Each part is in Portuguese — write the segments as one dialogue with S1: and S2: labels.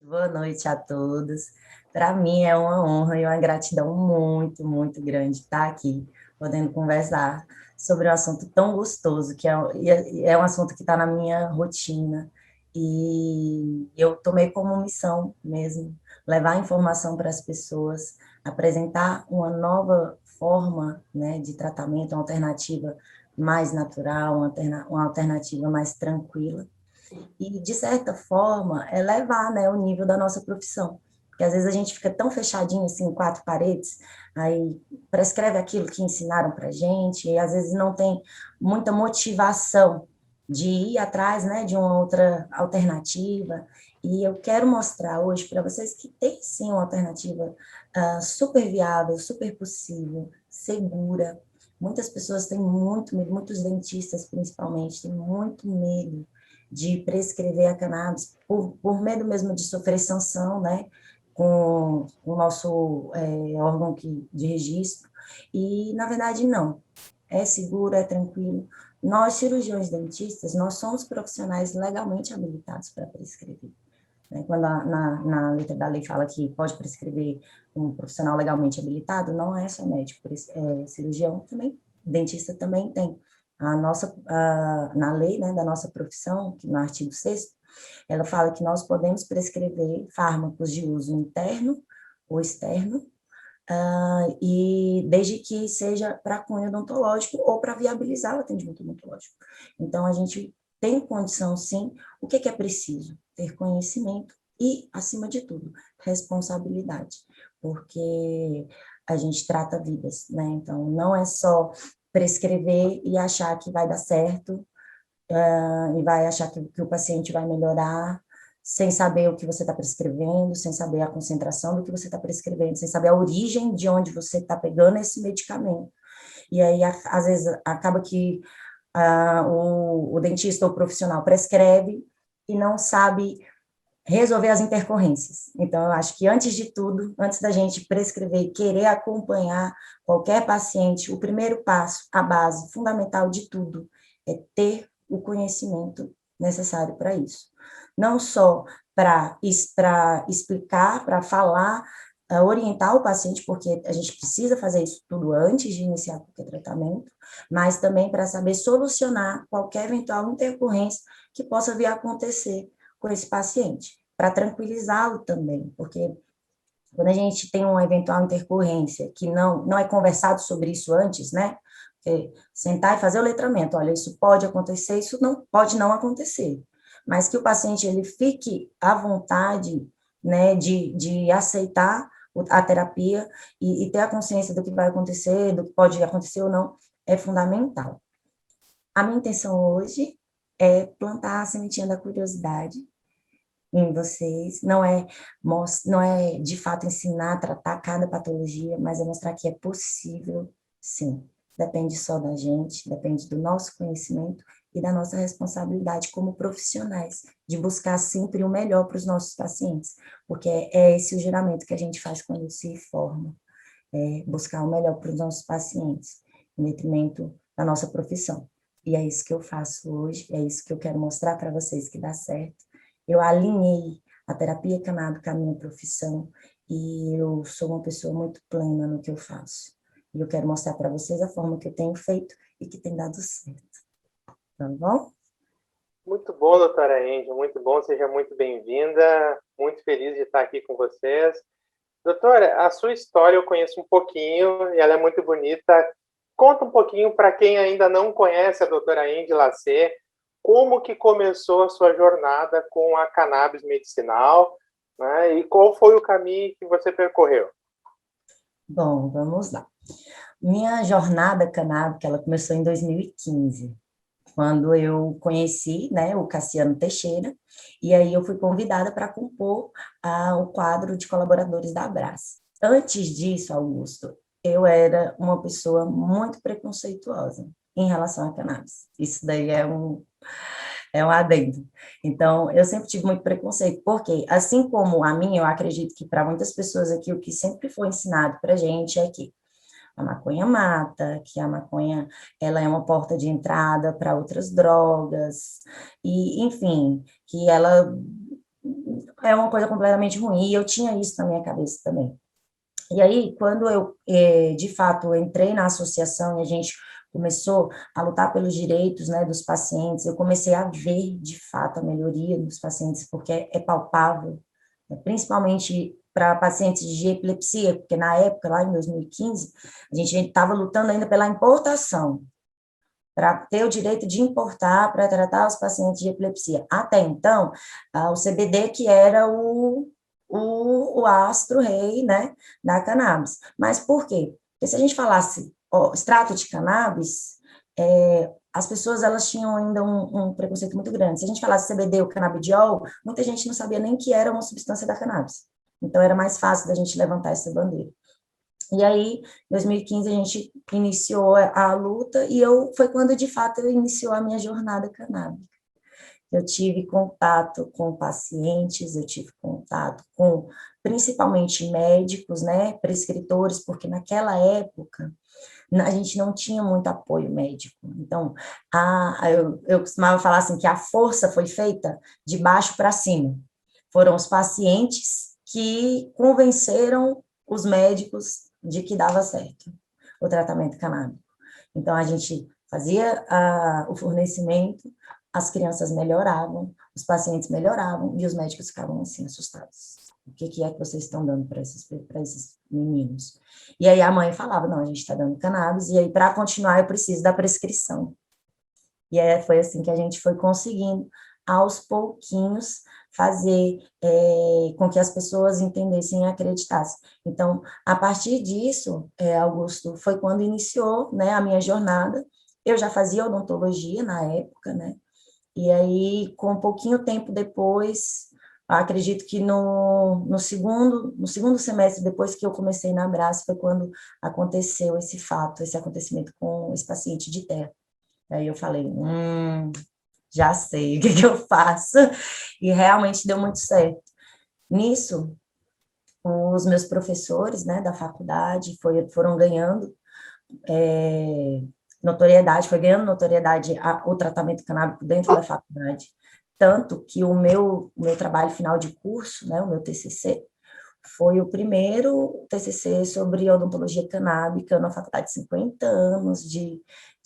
S1: Boa noite a todos. Para mim é uma honra e uma gratidão muito, muito grande estar aqui, podendo conversar sobre um assunto tão gostoso, que é um assunto que está na minha rotina. E eu tomei como missão mesmo levar informação para as pessoas, apresentar uma nova forma, né, de tratamento, uma alternativa mais natural, uma alternativa mais tranquila e, de certa forma, elevar, né, o nível da nossa profissão. Porque às vezes a gente fica tão fechadinho assim, em quatro paredes, aí prescreve aquilo que ensinaram para gente, e às vezes não tem muita motivação de ir atrás, né, de uma outra alternativa. E eu quero mostrar hoje para vocês que tem sim uma alternativa super viável, super possível, segura. Muitas pessoas têm muito medo, muitos dentistas principalmente, têm muito medo de prescrever a cannabis, por medo mesmo de sofrer sanção, né, com o nosso órgão de registro, e, na verdade, não. É seguro, é tranquilo. Nós, cirurgiões dentistas, nós somos profissionais legalmente habilitados para prescrever. Né? Quando na letra da lei fala que pode prescrever um profissional legalmente habilitado, não é só médico, cirurgião também, dentista também tem. Na lei, né, da nossa profissão, que no artigo 6º, ela fala que nós podemos prescrever fármacos de uso interno ou externo, e desde que seja para cunho odontológico ou para viabilizar o atendimento odontológico. Então, a gente tem condição, sim. O que é preciso? Ter conhecimento e, acima de tudo, responsabilidade, porque a gente trata vidas, né? Então, não é só prescrever e achar que vai dar certo, e vai achar que o paciente vai melhorar, sem saber o que você está prescrevendo, sem saber a concentração do que você está prescrevendo, sem saber a origem de onde você está pegando esse medicamento. E aí, às vezes, acaba que o dentista ou o profissional prescreve e não sabe resolver as intercorrências. Então, eu acho que, antes de tudo, antes da gente prescrever e querer acompanhar qualquer paciente, o primeiro passo, a base fundamental de tudo, é ter o conhecimento necessário para isso. Não só para explicar, para falar, orientar o paciente, porque a gente precisa fazer isso tudo antes de iniciar qualquer tratamento, mas também para saber solucionar qualquer eventual intercorrência que possa vir a acontecer com esse paciente, para tranquilizá-lo também, porque quando a gente tem uma eventual intercorrência que não é conversado sobre isso antes, né? Sentar e fazer o letramento, olha, isso pode acontecer, isso não pode não acontecer, mas que o paciente ele fique à vontade, né, de aceitar a terapia e ter a consciência do que vai acontecer, do que pode acontecer ou não, é fundamental. A minha intenção hoje é plantar a sementinha da curiosidade em vocês, não é de fato ensinar a tratar cada patologia, mas é mostrar que é possível, sim. Depende só da gente, depende do nosso conhecimento e da nossa responsabilidade como profissionais, de buscar sempre o melhor para os nossos pacientes, porque é esse o juramento que a gente faz quando se forma, é buscar o melhor para os nossos pacientes, em detrimento da nossa profissão. E é isso que eu faço hoje, é isso que eu quero mostrar para vocês que dá certo. Eu alinhei a terapia canábica à minha profissão e eu sou uma pessoa muito plena no que eu faço. E eu quero mostrar para vocês a forma que eu tenho feito e que tem dado certo. Tá bom?
S2: Muito bom, doutora Angel, muito bom, seja muito bem-vinda, muito feliz de estar aqui com vocês. Doutora, a sua história eu conheço um pouquinho e ela é muito bonita. Conta um pouquinho para quem ainda não conhece a doutora Angel Lacê, como que começou a sua jornada com a cannabis medicinal, né, e qual foi o caminho que você percorreu?
S1: Bom, vamos lá. Minha jornada canábica, ela começou em 2015. Quando eu conheci, né, o Cassiano Teixeira, e aí eu fui convidada para compor o quadro de colaboradores da Abras. Antes disso, Augusto, eu era uma pessoa muito preconceituosa em relação à cannabis. Isso daí é um adendo. Então, eu sempre tive muito preconceito, porque, assim como a mim, eu acredito que para muitas pessoas aqui, o que sempre foi ensinado para a gente é que a maconha mata, que a maconha ela é uma porta de entrada para outras drogas, e, enfim, que ela é uma coisa completamente ruim, e eu tinha isso na minha cabeça também. E aí, quando eu, de fato, entrei na associação e a gente começou a lutar pelos direitos, né, dos pacientes, eu comecei a ver, de fato, a melhoria dos pacientes, porque é palpável, né, principalmente para pacientes de epilepsia, porque na época, lá em 2015, a gente estava lutando ainda pela importação, para ter o direito de importar para tratar os pacientes de epilepsia. Até então, o CBD que era o astro-rei, né, da cannabis. Mas por quê? Porque se a gente falasse extrato de cannabis, as pessoas elas tinham ainda um preconceito muito grande. Se a gente falasse CBD ou canabidiol, muita gente não sabia nem que era uma substância da cannabis. Então, era mais fácil da gente levantar essa bandeira. E aí, em 2015, a gente iniciou a luta e foi quando, de fato, eu iniciou a minha jornada canábica. Eu tive contato com pacientes, eu tive contato com, principalmente, médicos, né, prescritores, porque naquela época a gente não tinha muito apoio médico. Então, eu costumava falar assim, que a força foi feita de baixo para cima. Foram os pacientes que convenceram os médicos de que dava certo o tratamento canábico. Então, a gente fazia o fornecimento, as crianças melhoravam, os pacientes melhoravam e os médicos ficavam assim assustados. O que é que vocês estão dando para esses meninos? E aí a mãe falava, não, a gente está dando cannabis, e aí para continuar eu preciso da prescrição. E aí foi assim que a gente foi conseguindo, aos pouquinhos, fazer com que as pessoas entendessem e acreditassem. Então, a partir disso, Augusto, foi quando iniciou, né, a minha jornada. Eu já fazia odontologia na época, né? E aí, com um pouquinho tempo depois, acredito que no segundo semestre, depois que eu comecei na Brás, foi quando aconteceu esse fato, esse acontecimento com esse paciente de terra. Aí eu falei, já sei o que eu faço, e realmente deu muito certo. Nisso, os meus professores, né, da faculdade foram ganhando notoriedade, foi ganhando notoriedade o tratamento canábico dentro da faculdade, tanto que o meu trabalho final de curso, né, o meu TCC, foi o primeiro TCC sobre odontologia canábica na faculdade de 50 anos de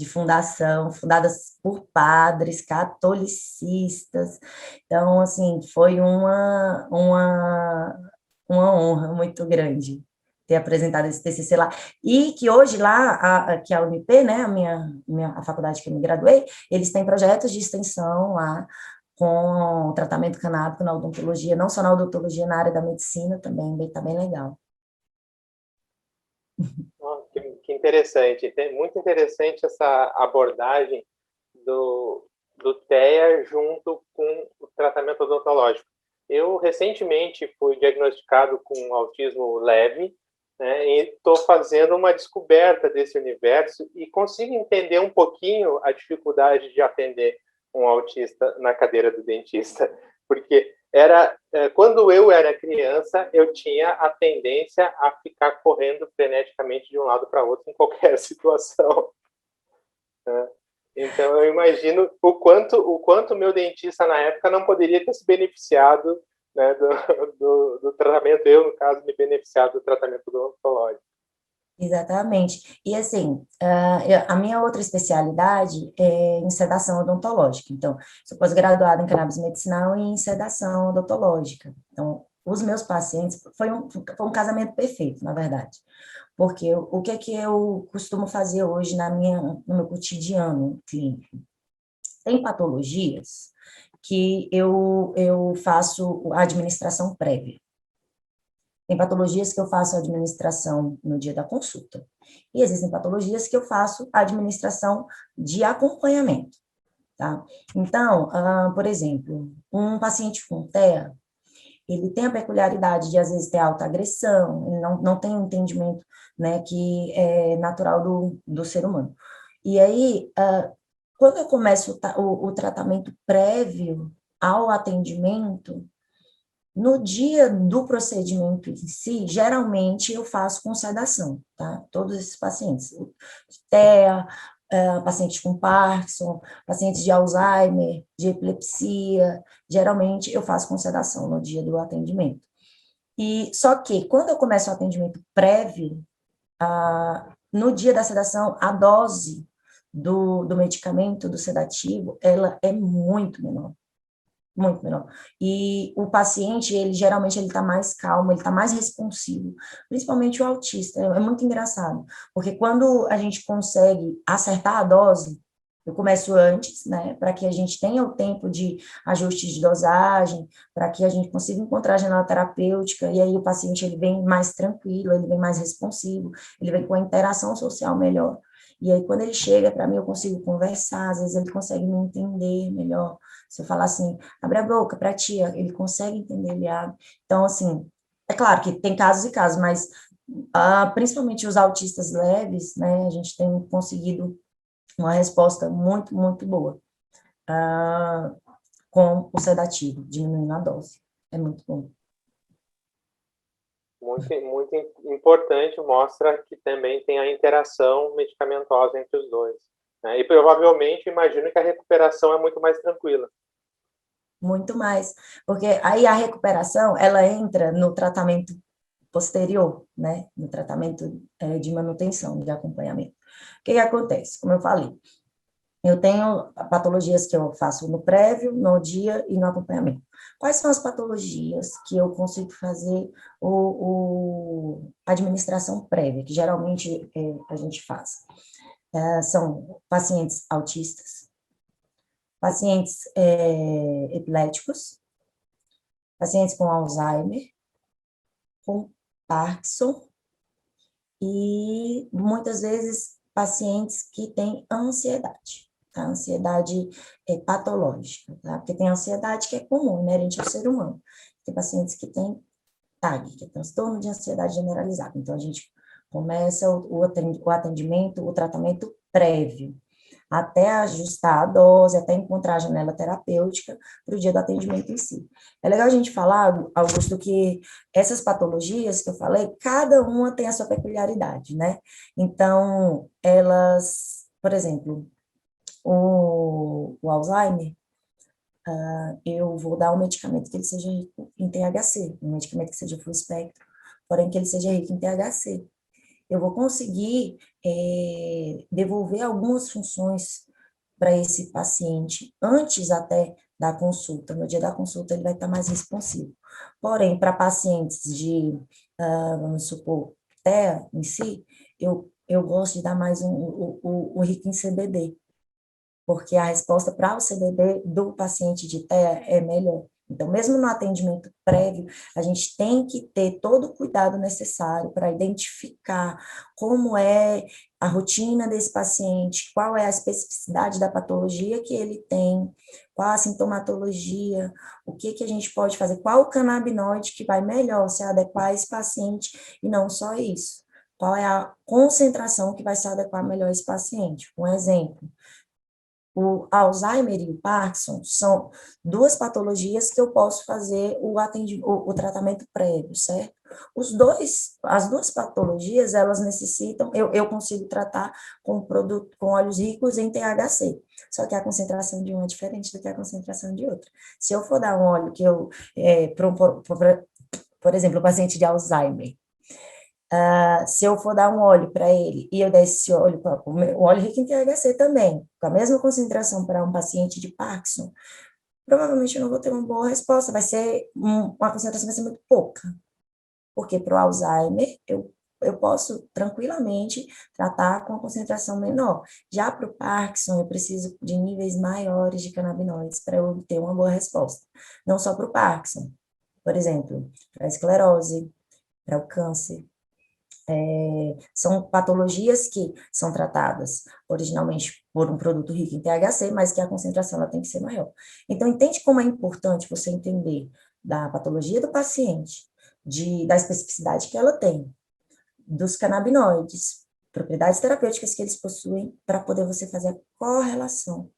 S1: fundação, fundadas por padres catolicistas. Então, assim, foi uma honra muito grande ter apresentado esse TCC lá. E que hoje lá, que é a UNP, né, a faculdade que eu me graduei, eles têm projetos de extensão lá, com tratamento canábico na odontologia, não só na odontologia, na área da medicina também, está bem legal.
S2: Que interessante, muito interessante essa abordagem do TEA junto com o tratamento odontológico. Eu recentemente fui diagnosticado com autismo leve, né, e estou fazendo uma descoberta desse universo e consigo entender um pouquinho a dificuldade de atender um autista na cadeira do dentista, porque quando eu era criança, eu tinha a tendência a ficar correndo freneticamente de um lado para outro em qualquer situação. Né? Então, eu imagino o quanto meu dentista, na época, não poderia ter se beneficiado, né, do tratamento, eu, no caso, me beneficiado do tratamento odontológico.
S1: Exatamente. E, assim, a minha outra especialidade é em sedação odontológica. Então, sou pós-graduada em cannabis medicinal e em sedação odontológica. Então, os meus pacientes, foi um casamento perfeito, na verdade. Porque o que é que eu costumo fazer hoje no meu cotidiano clínico? Tem patologias que eu faço a administração prévia. Tem patologias que eu faço a administração no dia da consulta. E existem patologias que eu faço a administração de acompanhamento, tá? Então, por exemplo, um paciente com TEA, ele tem a peculiaridade de, às vezes, ter alta agressão, ele não tem um entendimento, né, que é natural do ser humano. E aí, quando eu começo o tratamento prévio ao atendimento, no dia do procedimento em si, geralmente eu faço com sedação, tá? Todos esses pacientes, TEA, pacientes com Parkinson, pacientes de Alzheimer, de epilepsia. Geralmente, eu faço com sedação no dia do atendimento. E só que, quando eu começo o atendimento prévio, no dia da sedação, a dose do medicamento, do sedativo, ela é muito menor. Muito menor. E o paciente, ele geralmente ele está mais calmo, ele está mais responsivo, principalmente o autista. É muito engraçado, porque quando a gente consegue acertar a dose, eu começo antes, né, para que a gente tenha o tempo de ajuste de dosagem, para que a gente consiga encontrar a janela terapêutica, e aí o paciente ele vem mais tranquilo, ele vem mais responsivo, ele vem com a interação social melhor. E aí, quando ele chega para mim, eu consigo conversar, às vezes ele consegue me entender melhor. Se eu falar assim, abre a boca para tia, ele consegue entender, ele abre. Então, assim, é claro que tem casos e casos, mas principalmente os autistas leves, né, a gente tem conseguido uma resposta muito, muito boa com o sedativo, diminuindo a dose. É muito bom.
S2: Muito, muito importante, mostra que também tem a interação medicamentosa entre os dois. Né? E provavelmente, imagino que a recuperação é muito mais tranquila.
S1: Muito mais, porque aí a recuperação, ela entra no tratamento posterior, né, no tratamento de manutenção, de acompanhamento. O que acontece? Como eu falei, eu tenho patologias que eu faço no prévio, no dia e no acompanhamento. Quais são as patologias que eu consigo fazer a administração prévia, que geralmente a gente faz? São pacientes autistas, pacientes epiléticos, pacientes com Alzheimer, com Parkinson e, muitas vezes, pacientes que têm ansiedade. A ansiedade patológica, tá? Porque tem ansiedade que é comum, inerente ao ser humano. Tem pacientes que têm TAG, que é transtorno de ansiedade generalizada. Então, a gente começa o atendimento, o tratamento prévio, até ajustar a dose, até encontrar a janela terapêutica para o dia do atendimento em si. É legal a gente falar, Augusto, que essas patologias que eu falei, cada uma tem a sua peculiaridade, né? Então, elas, por exemplo, o Alzheimer, eu vou dar um medicamento que ele seja rico em THC, um medicamento que seja full espectro, porém que ele seja rico em THC. Eu vou conseguir devolver algumas funções para esse paciente antes até da consulta. No dia da consulta, ele vai estar mais responsivo. Porém, para pacientes de, vamos supor, TEA em si, eu gosto de dar mais o rico em CBD, porque a resposta para o CBD do paciente de TEA é melhor. Então, mesmo no atendimento prévio, a gente tem que ter todo o cuidado necessário para identificar como é a rotina desse paciente, qual é a especificidade da patologia que ele tem, qual a sintomatologia, o que a gente pode fazer, qual o canabinoide que vai melhor se adequar a esse paciente, e não só isso. Qual é a concentração que vai se adequar melhor a esse paciente? Um exemplo, o Alzheimer e o Parkinson são duas patologias que eu posso fazer o tratamento prévio, certo? As duas patologias, elas necessitam, eu consigo tratar com produto, com óleos ricos em THC, só que a concentração de um é diferente do que a concentração de outra. Se eu for dar um óleo que por exemplo, o paciente de Alzheimer, se eu for dar um óleo para ele e eu der esse óleo, o óleo rico em THC também, com a mesma concentração para um paciente de Parkinson, provavelmente eu não vou ter uma boa resposta, uma concentração vai ser muito pouca, porque para o Alzheimer eu posso tranquilamente tratar com uma concentração menor. Já para o Parkinson, eu preciso de níveis maiores de canabinoides para eu ter uma boa resposta. Não só para o Parkinson, por exemplo, para a esclerose, para o câncer. São patologias que são tratadas originalmente por um produto rico em THC, mas que a concentração ela tem que ser maior. Então, entende como é importante você entender da patologia do paciente, da especificidade que ela tem, dos canabinoides, propriedades terapêuticas que eles possuem, para poder você fazer a correlação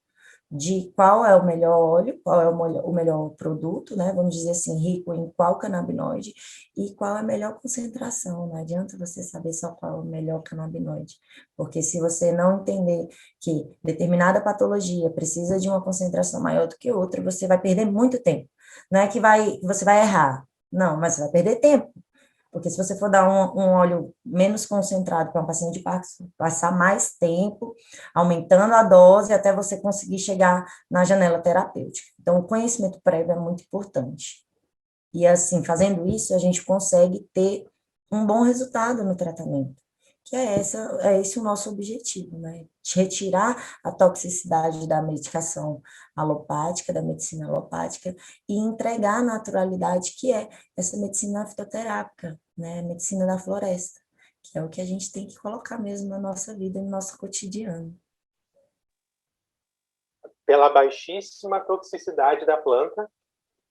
S1: de qual é o melhor óleo, qual é o melhor produto, né? Vamos dizer assim, rico em qual canabinoide e qual é a melhor concentração. Não adianta você saber só qual é o melhor canabinoide, porque se você não entender que determinada patologia precisa de uma concentração maior do que outra, você vai perder muito tempo. Não é que você vai errar, não, mas você vai perder tempo. Porque se você for dar um óleo menos concentrado para um paciente de Parkinson, passar mais tempo, aumentando a dose até você conseguir chegar na janela terapêutica. Então, o conhecimento prévio é muito importante. E, assim, fazendo isso, a gente consegue ter um bom resultado no tratamento, que é esse o nosso objetivo, né? De retirar a toxicidade da medicação alopática, da medicina alopática, e entregar a naturalidade que é essa medicina fitoterápica, né? Medicina da floresta, que é o que a gente tem que colocar mesmo na nossa vida, no nosso cotidiano.
S2: Pela baixíssima toxicidade da planta,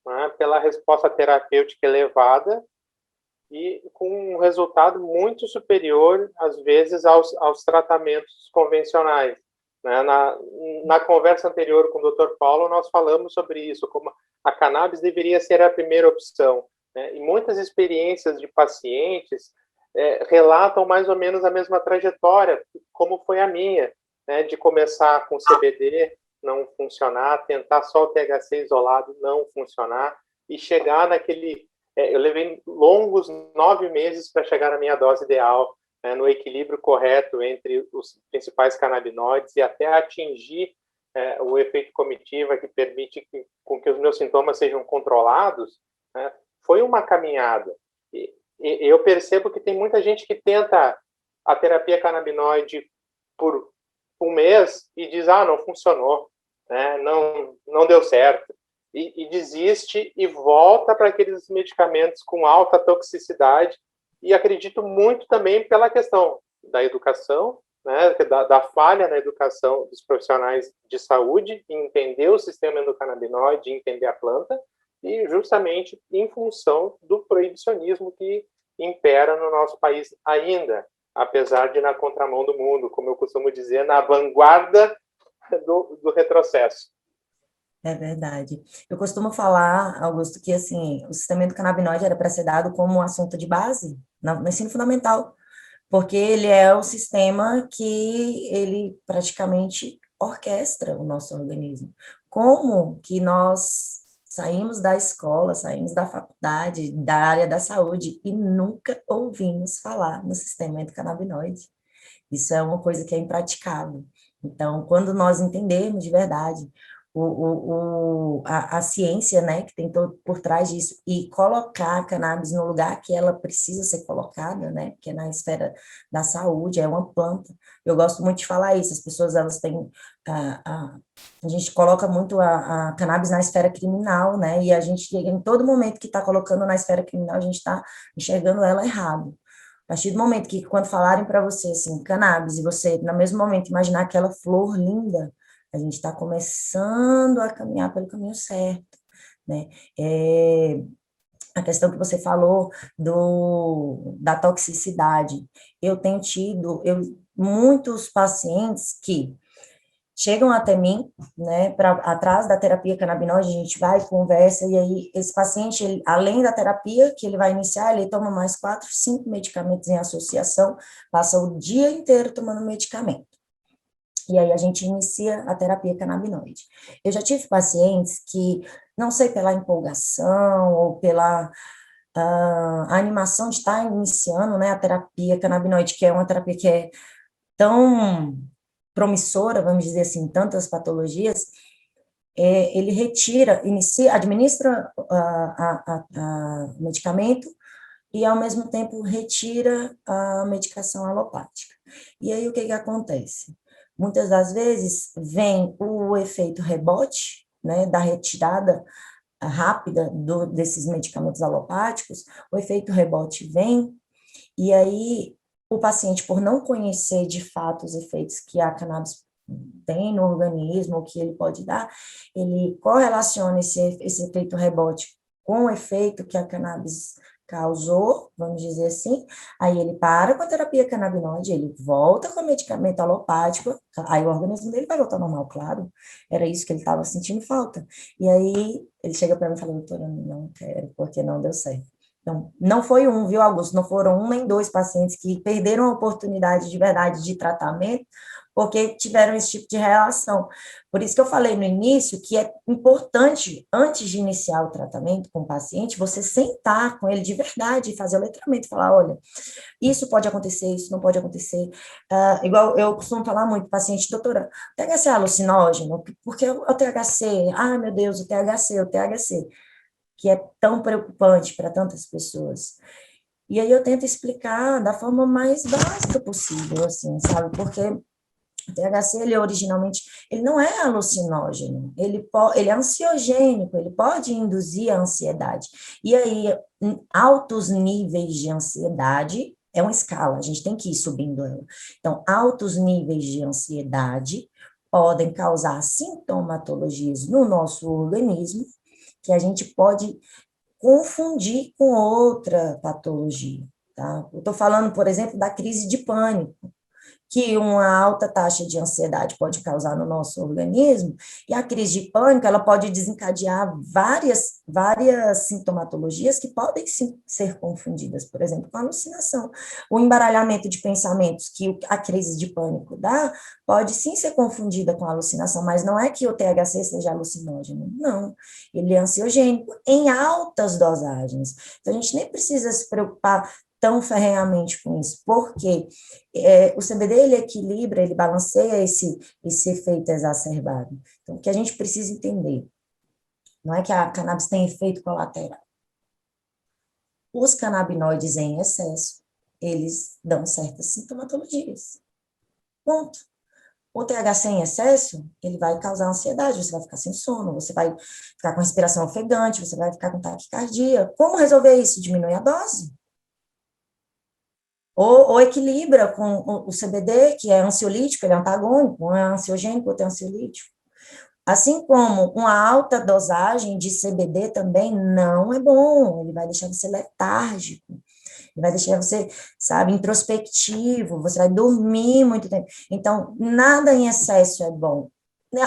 S2: né, pela resposta terapêutica elevada e com um resultado muito superior, às vezes, aos tratamentos convencionais. Né? Na conversa anterior com o Dr. Paulo, nós falamos sobre isso, como a cannabis deveria ser a primeira opção. Né? E muitas experiências de pacientes relatam mais ou menos a mesma trajetória, como foi a minha, né? De começar com CBD, não funcionar, tentar só o THC isolado, não funcionar, e chegar naquele... eu levei longos 9 meses para chegar na minha dose ideal, né, no equilíbrio correto entre os principais canabinoides e até atingir o efeito comitiva que permite com que os meus sintomas sejam controlados, né, foi uma caminhada. E eu percebo que tem muita gente que tenta a terapia canabinoide por um mês e diz, não funcionou, né, não deu certo. E desiste e volta para aqueles medicamentos com alta toxicidade, e acredito muito também pela questão da educação, né, da falha na educação dos profissionais de saúde, em entender o sistema endocannabinoide, entender a planta, e justamente em função do proibicionismo que impera no nosso país ainda, apesar de na contramão do mundo, como eu costumo dizer, na vanguarda do retrocesso.
S1: É verdade. Eu costumo falar, Augusto, que assim, o sistema endocannabinoide era para ser dado como um assunto de base no ensino fundamental, porque ele é o sistema que ele praticamente orquestra o nosso organismo. Como que nós saímos da escola, saímos da faculdade, da área da saúde e nunca ouvimos falar no sistema endocannabinoide? Isso é uma coisa que é impraticável. Então, quando nós entendermos de verdade a ciência, né, que tem todo por trás disso, e colocar a cannabis no lugar que ela precisa ser colocada, né, que é na esfera da saúde, é uma planta. Eu gosto muito de falar isso, as pessoas, elas têm, a gente coloca muito a cannabis na esfera criminal, né, e a gente, em todo momento que está colocando na esfera criminal, a gente está enxergando ela errado. A partir do momento que, quando falarem para você, assim, cannabis, e você, no mesmo momento, imaginar aquela flor linda, a gente está começando a caminhar pelo caminho certo, né? A questão que você falou da toxicidade. Eu tenho tido muitos pacientes que chegam até mim, né, atrás da terapia canabinoide, a gente vai, conversa, e aí esse paciente, além da terapia que ele vai iniciar, ele toma mais 4, 5 medicamentos em associação, passa o dia inteiro tomando medicamento. E aí a gente inicia a terapia canabinoide. Eu já tive pacientes que, não sei, pela empolgação ou pela animação de estar iniciando, né, a terapia canabinoide, que é uma terapia que é tão promissora, vamos dizer assim, tantas patologias, ele retira, administra o medicamento e, ao mesmo tempo, retira a medicação alopática. E aí, o que acontece? Muitas das vezes, vem o efeito rebote, né, da retirada rápida desses medicamentos alopáticos, o efeito rebote vem, e aí o paciente, por não conhecer de fato os efeitos que a cannabis tem no organismo, o que ele pode dar, ele correlaciona esse efeito rebote com o efeito que a cannabis causou, vamos dizer assim, aí ele para com a terapia canabinoide, ele volta com o medicamento alopático, aí o organismo dele vai voltar ao normal, claro, era isso que ele estava sentindo falta. E aí ele chega para mim e fala, doutora, não quero, porque não deu certo. Então, não foi um, viu, Augusto? Não foram um nem dois pacientes que perderam a oportunidade de verdade de tratamento porque tiveram esse tipo de relação. Por isso que eu falei no início que é importante, antes de iniciar o tratamento com o paciente, você sentar com ele de verdade e fazer o letramento, falar, olha, isso pode acontecer, isso não pode acontecer. Igual eu costumo falar muito, paciente, doutora, THC é alucinógeno? Porque o THC, ah, meu Deus, o THC, que é tão preocupante para tantas pessoas. E aí eu tento explicar da forma mais básica possível, assim, sabe? Porque o THC, ele originalmente, ele não é alucinógeno, ele é ansiogênico, ele pode induzir a ansiedade. E aí, altos níveis de ansiedade, é uma escala, a gente tem que ir subindo ela. Então, altos níveis de ansiedade podem causar sintomatologias no nosso organismo, que a gente pode confundir com outra patologia, tá? Eu estou falando, por exemplo, da crise de pânico, que uma alta taxa de ansiedade pode causar no nosso organismo, e a crise de pânico, ela pode desencadear várias sintomatologias que podem sim, ser confundidas, por exemplo, com alucinação. O embaralhamento de pensamentos que a crise de pânico dá, pode sim ser confundida com alucinação, mas não é que o THC seja alucinógeno, não. Ele é ansiogênico em altas dosagens. Então, a gente nem precisa se preocupar tão ferrenhamente com isso, porque o CBD, ele equilibra, ele balanceia esse efeito exacerbado. Então, o que a gente precisa entender, não é que a cannabis tem efeito colateral. Os canabinoides em excesso, eles dão certas sintomatologias. Ponto. O THC em excesso, ele vai causar ansiedade, você vai ficar sem sono, você vai ficar com respiração ofegante, você vai ficar com taquicardia. Como resolver isso? Diminui a dose. Ou equilibra com o CBD, que é ansiolítico, ele é antagônico, um é ansiogênico, outro é ansiolítico. Assim como uma alta dosagem de CBD também não é bom, ele vai deixar você letárgico, ele vai deixar você, sabe, introspectivo, você vai dormir muito tempo. Então, nada em excesso é bom.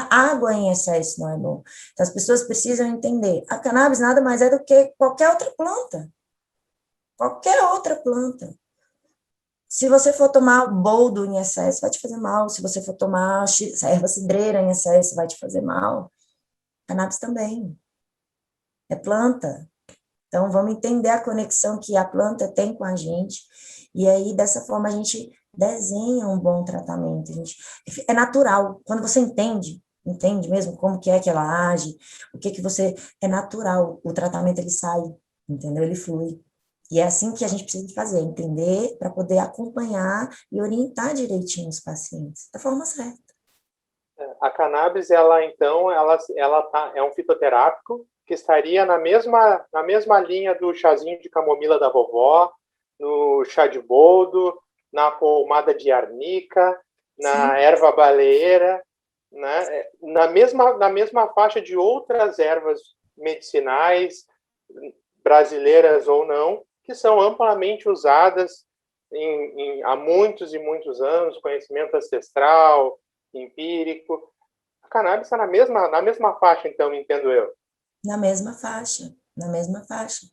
S1: Água em excesso não é bom. Então, as pessoas precisam entender, a cannabis nada mais é do que qualquer outra planta. Qualquer outra planta. Se você for tomar boldo em excesso, vai te fazer mal. Se você for tomar erva cidreira em excesso, vai te fazer mal. Cannabis também. É planta. Então, vamos entender a conexão que a planta tem com a gente. E aí, dessa forma, a gente desenha um bom tratamento. É natural. Quando você entende mesmo como que é que ela age, o que que você... É natural. O tratamento, ele sai, entendeu? Ele flui. E é assim que a gente precisa de fazer, entender para poder acompanhar e orientar direitinho os pacientes, da forma certa.
S2: A cannabis, ela então, é um fitoterápico que estaria na mesma linha do chazinho de camomila da vovó, no chá de boldo, na pomada de arnica, na Sim. erva baleeira, né? Na mesma faixa de outras ervas medicinais, brasileiras ou não, que são amplamente usadas há muitos e muitos anos, conhecimento ancestral, empírico. A cannabis está na mesma faixa, então, entendo eu.
S1: Na mesma faixa, na mesma faixa.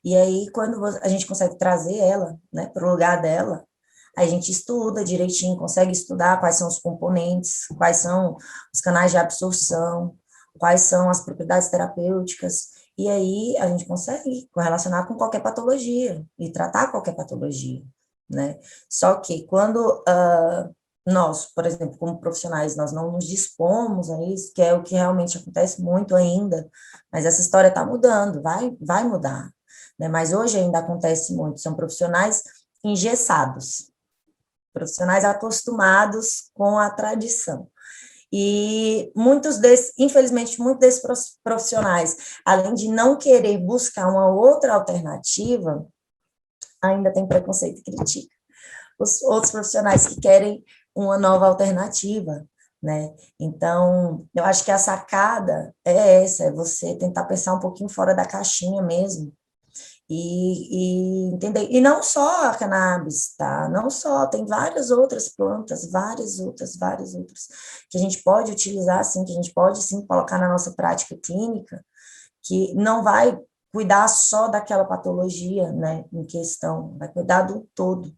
S1: E aí, quando a gente consegue trazer ela, né, para o lugar dela, a gente estuda direitinho, consegue estudar quais são os componentes, quais são os canais de absorção, quais são as propriedades terapêuticas, e aí a gente consegue correlacionar com qualquer patologia e tratar qualquer patologia, né? Só que quando nós, por exemplo, como profissionais, nós não nos dispomos a isso, que é o que realmente acontece muito ainda, mas essa história está mudando, vai mudar, né? Mas hoje ainda acontece muito, são profissionais engessados, profissionais acostumados com a tradição. E infelizmente, muitos desses profissionais, além de não querer buscar uma outra alternativa, ainda tem preconceito e critica os outros profissionais que querem uma nova alternativa, né? Então, eu acho que a sacada é essa, é você tentar pensar um pouquinho fora da caixinha mesmo, e entender, e não só a cannabis, tá? Não só, tem várias outras plantas, várias outras, que a gente pode utilizar, sim, que a gente pode, sim, colocar na nossa prática clínica, que não vai cuidar só daquela patologia, né, em questão, vai cuidar do todo.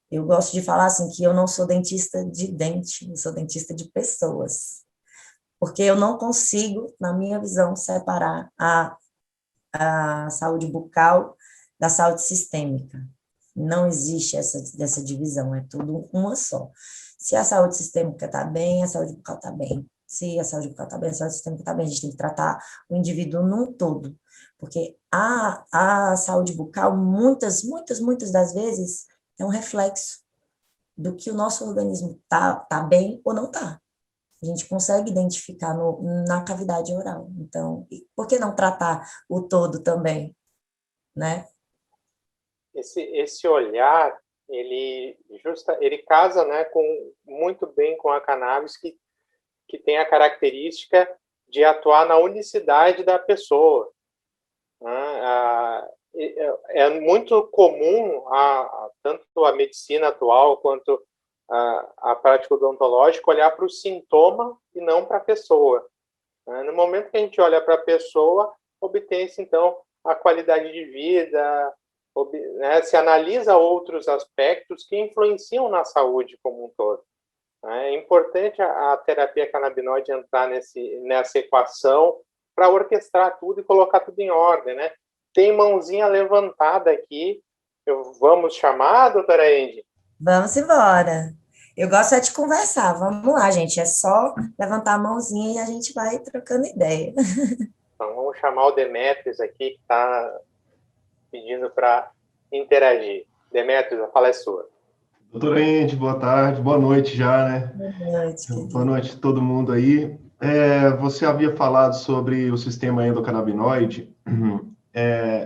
S1: Eu gosto de falar, assim, que eu não sou dentista de dente, eu sou dentista de pessoas, porque eu não consigo, na minha visão, separar a saúde bucal da saúde sistêmica. Não existe essa divisão, é tudo uma só. Se a saúde sistêmica está bem, a saúde bucal está bem. Se a saúde bucal está bem, a saúde sistêmica está bem. A gente tem que tratar o indivíduo num todo. Porque a saúde bucal, muitas das vezes, é um reflexo do que o nosso organismo tá bem ou não está. A gente consegue identificar na cavidade oral. Então, por que não tratar o todo também, né?
S2: Esse olhar, ele casa, né, muito bem com a cannabis, que tem a característica de atuar na unicidade da pessoa. Né? É muito comum, tanto a medicina atual quanto a prática odontológica, olhar para o sintoma e não para a pessoa. Né? No momento que a gente olha para a pessoa, obtém-se, então, a qualidade de vida, né? Se analisa outros aspectos que influenciam na saúde como um todo. É importante a terapia canabinoide entrar nessa equação para orquestrar tudo e colocar tudo em ordem, né? Tem mãozinha levantada aqui. Vamos chamar, doutora Andy?
S1: Vamos embora. Eu gosto é de conversar. Vamos lá, gente. É só levantar a mãozinha e a gente vai trocando ideia.
S2: Então, vamos chamar o Demetrios aqui, que está pedindo para interagir. Demetrios, a fala é sua.
S3: Doutora Ende, boa tarde, boa noite já, né?
S1: Boa noite, querido.
S3: Boa noite a todo mundo aí. Você havia falado sobre o sistema endocannabinoide,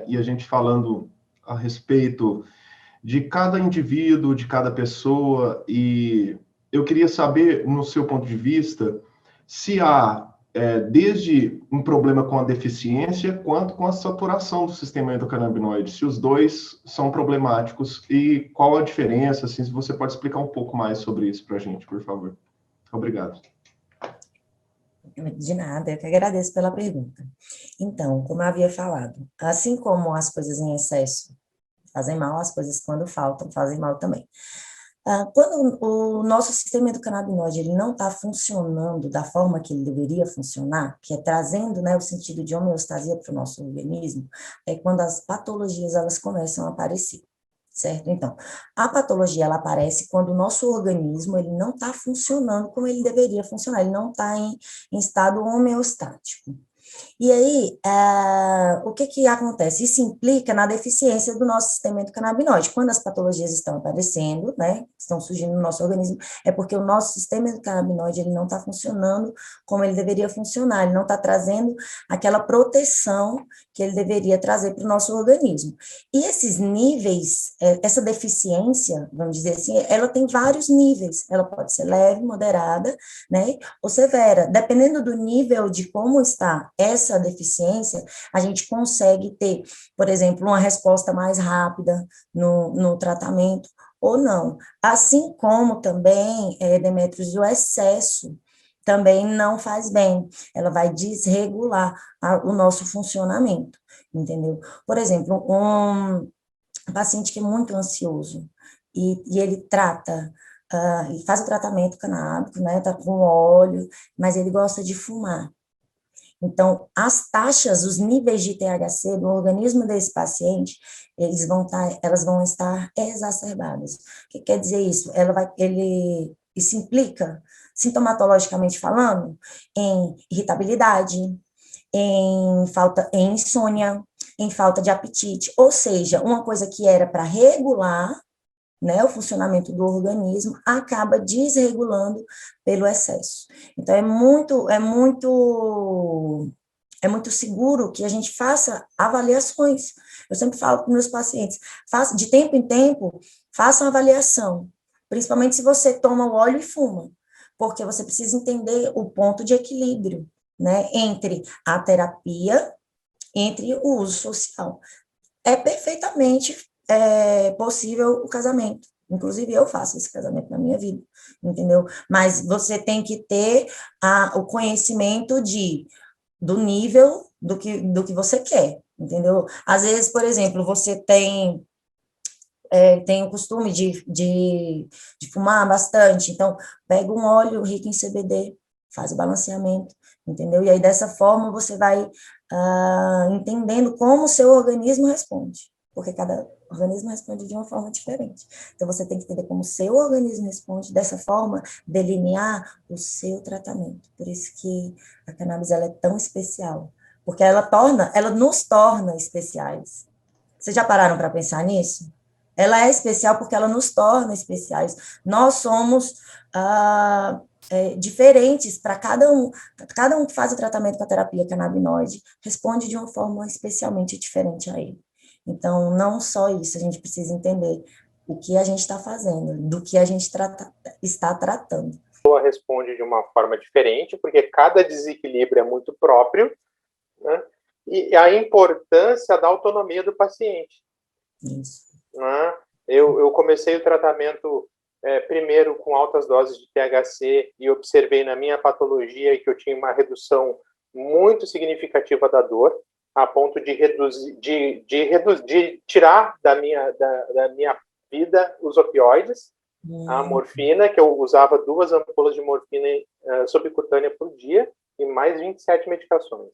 S3: e a gente falando a respeito de cada indivíduo, de cada pessoa, e eu queria saber, no seu ponto de vista, se há desde um problema com a deficiência, quanto com a saturação do sistema endocannabinoide, se os dois são problemáticos e qual a diferença, assim, se você pode explicar um pouco mais sobre isso para a gente, por favor. Obrigado.
S1: De nada, eu que agradeço pela pergunta. Então, como eu havia falado, assim como as coisas em excesso fazem mal, as coisas quando faltam fazem mal também. Quando o nosso sistema endocannabinoide ele não está funcionando da forma que ele deveria funcionar, que é trazendo, né, o sentido de homeostasia para o nosso organismo, é quando as patologias elas começam a aparecer, certo? Então, a patologia ela aparece quando o nosso organismo ele não está funcionando como ele deveria funcionar, ele não está em estado homeostático. E aí, o que acontece? Isso implica na deficiência do nosso sistema endocannabinoide. Quando as patologias estão aparecendo, né, estão surgindo no nosso organismo, é porque o nosso sistema endocannabinoide ele não está funcionando como ele deveria funcionar, ele não está trazendo aquela proteção que ele deveria trazer para o nosso organismo. E esses níveis, essa deficiência, vamos dizer assim, ela tem vários níveis. Ela pode ser leve, moderada, né, ou severa. Dependendo do nível de como está essa deficiência, a gente consegue ter, por exemplo, uma resposta mais rápida no tratamento ou não. Assim como também, Demetrios, o excesso também não faz bem, ela vai desregular o nosso funcionamento, entendeu? Por exemplo, um paciente que é muito ansioso e ele trata, e faz o tratamento canábico, né, tá com óleo, mas ele gosta de fumar. Então, as taxas, os níveis de THC no organismo desse paciente, elas vão estar exacerbadas. O que quer dizer isso? Isso implica, sintomatologicamente falando, em irritabilidade, em insônia, em falta de apetite. Ou seja, uma coisa que era para regular, né, o funcionamento do organismo acaba desregulando pelo excesso. Então, é muito seguro que a gente faça avaliações. Eu sempre falo para meus pacientes, de tempo em tempo, faça uma avaliação, principalmente se você toma o óleo e fuma, porque você precisa entender o ponto de equilíbrio, né, entre a terapia, entre o uso social. é perfeitamente possível o casamento. Inclusive, eu faço esse casamento na minha vida, entendeu? Mas você tem que ter o conhecimento do nível do que você quer, entendeu? Às vezes, por exemplo, você tem o costume de fumar bastante, então pega um óleo rico em CBD, faz o balanceamento, entendeu? E aí, dessa forma, você vai entendendo como o seu organismo responde, porque cada organismo responde de uma forma diferente. Então, você tem que entender como o seu organismo responde, dessa forma, delinear o seu tratamento. Por isso que a cannabis ela é tão especial, porque ela nos torna especiais. Vocês já pararam para pensar nisso? Ela é especial porque ela nos torna especiais. Nós somos diferentes para cada um. Cada um que faz o tratamento com a terapia canabinoide responde de uma forma especialmente diferente a ele. Então, não só isso, a gente precisa entender o que a gente está fazendo, do que a gente está tratando.
S2: A pessoa responde de uma forma diferente, porque cada desequilíbrio é muito próprio, né? E a importância da autonomia do paciente.
S1: Isso.
S2: Né? Eu comecei o tratamento primeiro com altas doses de THC e observei na minha patologia que eu tinha uma redução muito significativa da dor, a ponto de tirar da minha vida os opioides, a morfina, que eu usava 2 ampolas de morfina subcutânea por dia e mais 27 medicações.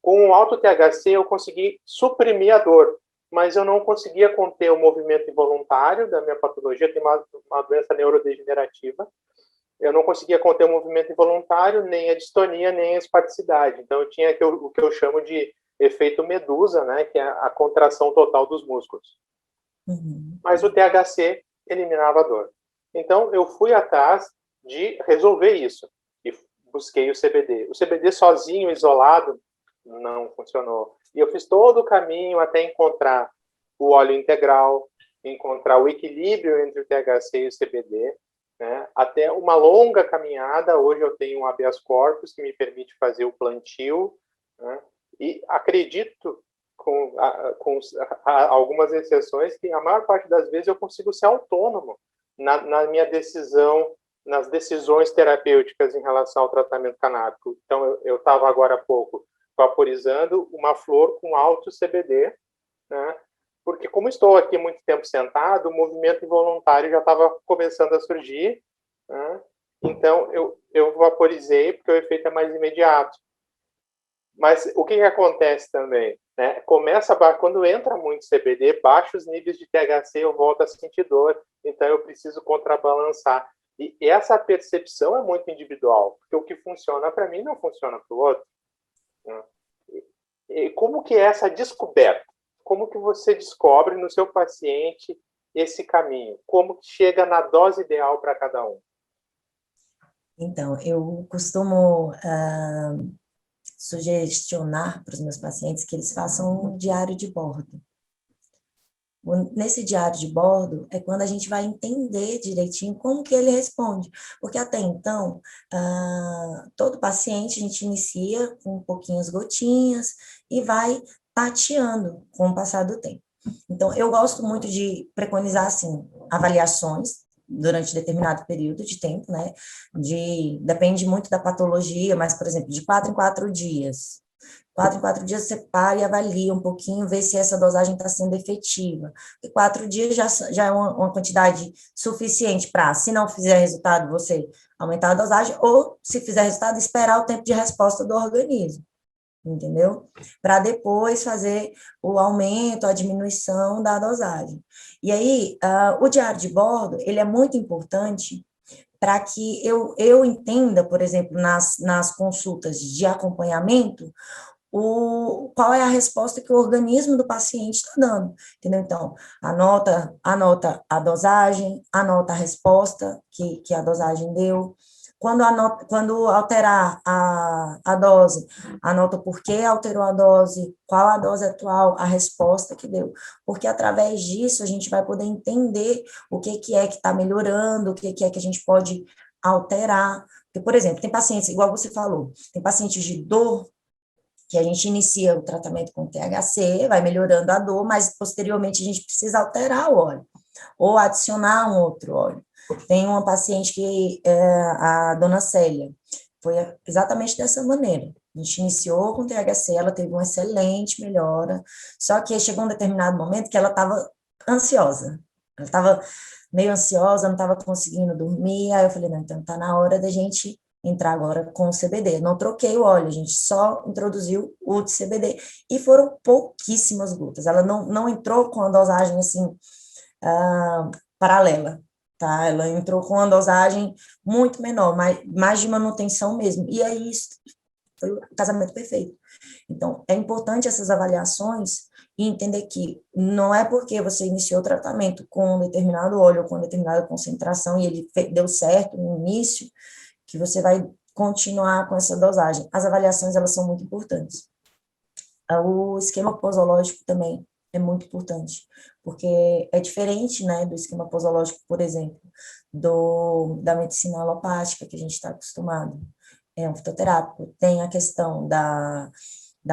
S2: Com o alto THC eu consegui suprimir a dor, mas eu não conseguia conter o movimento involuntário da minha patologia, tem uma doença neurodegenerativa, eu não conseguia conter o movimento involuntário, nem a distonia, nem a espasticidade. Então eu tinha o que eu chamo de efeito medusa, né, que é a contração total dos músculos. Mas o THC eliminava a dor. Então eu fui atrás de resolver isso e busquei o CBD. O CBD sozinho, isolado, não funcionou. E eu fiz todo o caminho até encontrar o óleo integral, encontrar o equilíbrio entre o THC e o CBD, né? Até uma longa caminhada. Hoje eu tenho um habeas corpus que me permite fazer o plantio, né? E acredito, com algumas exceções, que a maior parte das vezes eu consigo ser autônomo na minha decisão, nas decisões terapêuticas em relação ao tratamento canábico. Então, eu estava agora há pouco vaporizando uma flor com alto CBD, né? Porque como estou aqui muito tempo sentado, o movimento involuntário já estava começando a surgir, né? Então eu vaporizei porque o efeito é mais imediato. Mas o que acontece também, né? Quando entra muito CBD, baixa os níveis de THC, eu volto a sentir dor, então eu preciso contrabalançar. E essa percepção é muito individual, porque o que funciona para mim não funciona para o outro. E como que é essa descoberta? Como que você descobre no seu paciente esse caminho? Como que chega na dose ideal para cada um?
S1: Então, eu costumo sugestionar para os meus pacientes que eles façam um diário de bordo. Nesse diário de bordo é quando a gente vai entender direitinho como que ele responde, porque até então, todo paciente a gente inicia com pouquinhas gotinhas e vai tateando com o passar do tempo. Então, eu gosto muito de preconizar, assim, avaliações durante determinado período de tempo, né? Depende muito da patologia, mas, por exemplo, de 4 em 4 dias. 4 em 4 dias você para e avalia um pouquinho, vê se essa dosagem está sendo efetiva. Porque 4 dias já é uma quantidade suficiente para, se não fizer resultado, você aumentar a dosagem, ou, se fizer resultado, esperar o tempo de resposta do organismo, entendeu? Para depois fazer o aumento, a diminuição da dosagem. E aí, o diário de bordo, ele é muito importante para que eu entenda, por exemplo, nas consultas de acompanhamento, qual é a resposta que o organismo do paciente está dando, entendeu? Então, anota a dosagem, anota a resposta que a dosagem deu. Quando alterar a dose, anota por que alterou a dose, qual a dose atual, a resposta que deu. Porque através disso a gente vai poder entender o que é que está melhorando, o que é que a gente pode alterar. Porque, por exemplo, tem pacientes, igual você falou, tem pacientes de dor que a gente inicia o tratamento com THC, vai melhorando a dor, mas posteriormente a gente precisa alterar o óleo, ou adicionar um outro óleo. Tem uma paciente que é a dona Célia, foi exatamente dessa maneira. A gente iniciou com THC, ela teve uma excelente melhora, só que chegou um determinado momento que ela estava ansiosa. Ela estava meio ansiosa, não estava conseguindo dormir, aí eu falei, não, então está na hora da gente entrar agora com o CBD. Não troquei o óleo, a gente só introduziu o de CBD, e foram pouquíssimas gotas. Ela não entrou com a dosagem, assim, paralela, tá? Ela entrou com uma dosagem muito menor, mais de manutenção mesmo. E aí, isso foi o casamento perfeito. Então, é importante essas avaliações e entender que não é porque você iniciou o tratamento com um determinado óleo ou com determinada concentração e ele deu certo no início, que você vai continuar com essa dosagem. As avaliações, elas são muito importantes. O esquema posológico também é muito importante, porque é diferente, né, do esquema posológico, por exemplo, da medicina alopática, que a gente está acostumado. É um fitoterápico, tem a questão da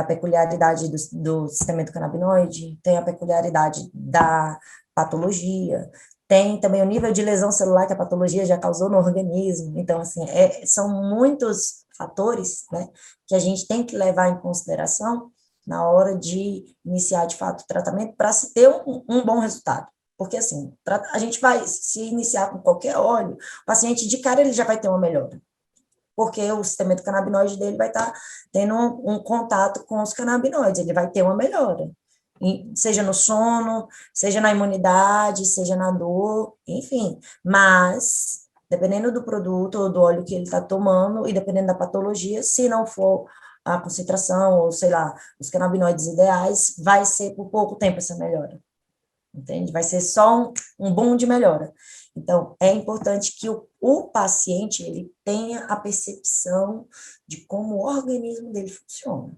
S1: peculiaridade do sistema endocannabinoide, tem a peculiaridade da patologia, tem também o nível de lesão celular que a patologia já causou no organismo. Então, assim, são muitos fatores, né, que a gente tem que levar em consideração na hora de iniciar, de fato, o tratamento para se ter um bom resultado. Porque, assim, a gente vai se iniciar com qualquer óleo, o paciente, de cara, ele já vai ter uma melhora, porque o sistema endocannabinoide dele vai estar tendo um contato com os canabinoides, ele vai ter uma melhora, seja no sono, seja na imunidade, seja na dor, enfim, mas dependendo do produto ou do óleo que ele está tomando e dependendo da patologia, se não for a concentração ou, sei lá, os canabinoides ideais, vai ser por pouco tempo essa melhora, entende? Vai ser só um boom de melhora. Então, é importante que o paciente ele tenha a percepção de como o organismo dele funciona,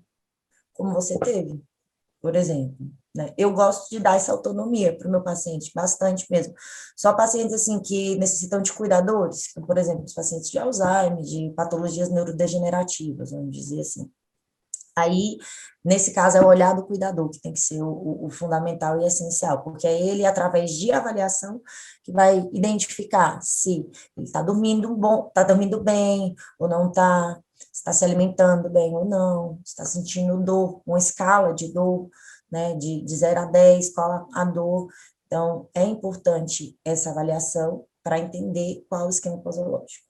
S1: como você teve, por exemplo. Né? Eu gosto de dar essa autonomia para o meu paciente, bastante mesmo. Só pacientes assim que necessitam de cuidadores, como, por exemplo, os pacientes de Alzheimer, de patologias neurodegenerativas, vamos dizer assim. Aí, nesse caso, é o olhar do cuidador, que tem que ser o fundamental e essencial, porque é ele, através de avaliação, que vai identificar se ele está dormindo bom, está dormindo bem ou não está, está se alimentando bem ou não, está sentindo dor, uma escala de dor, né, de 0 a 10, qual a dor. Então, é importante essa avaliação para entender qual o esquema posológico.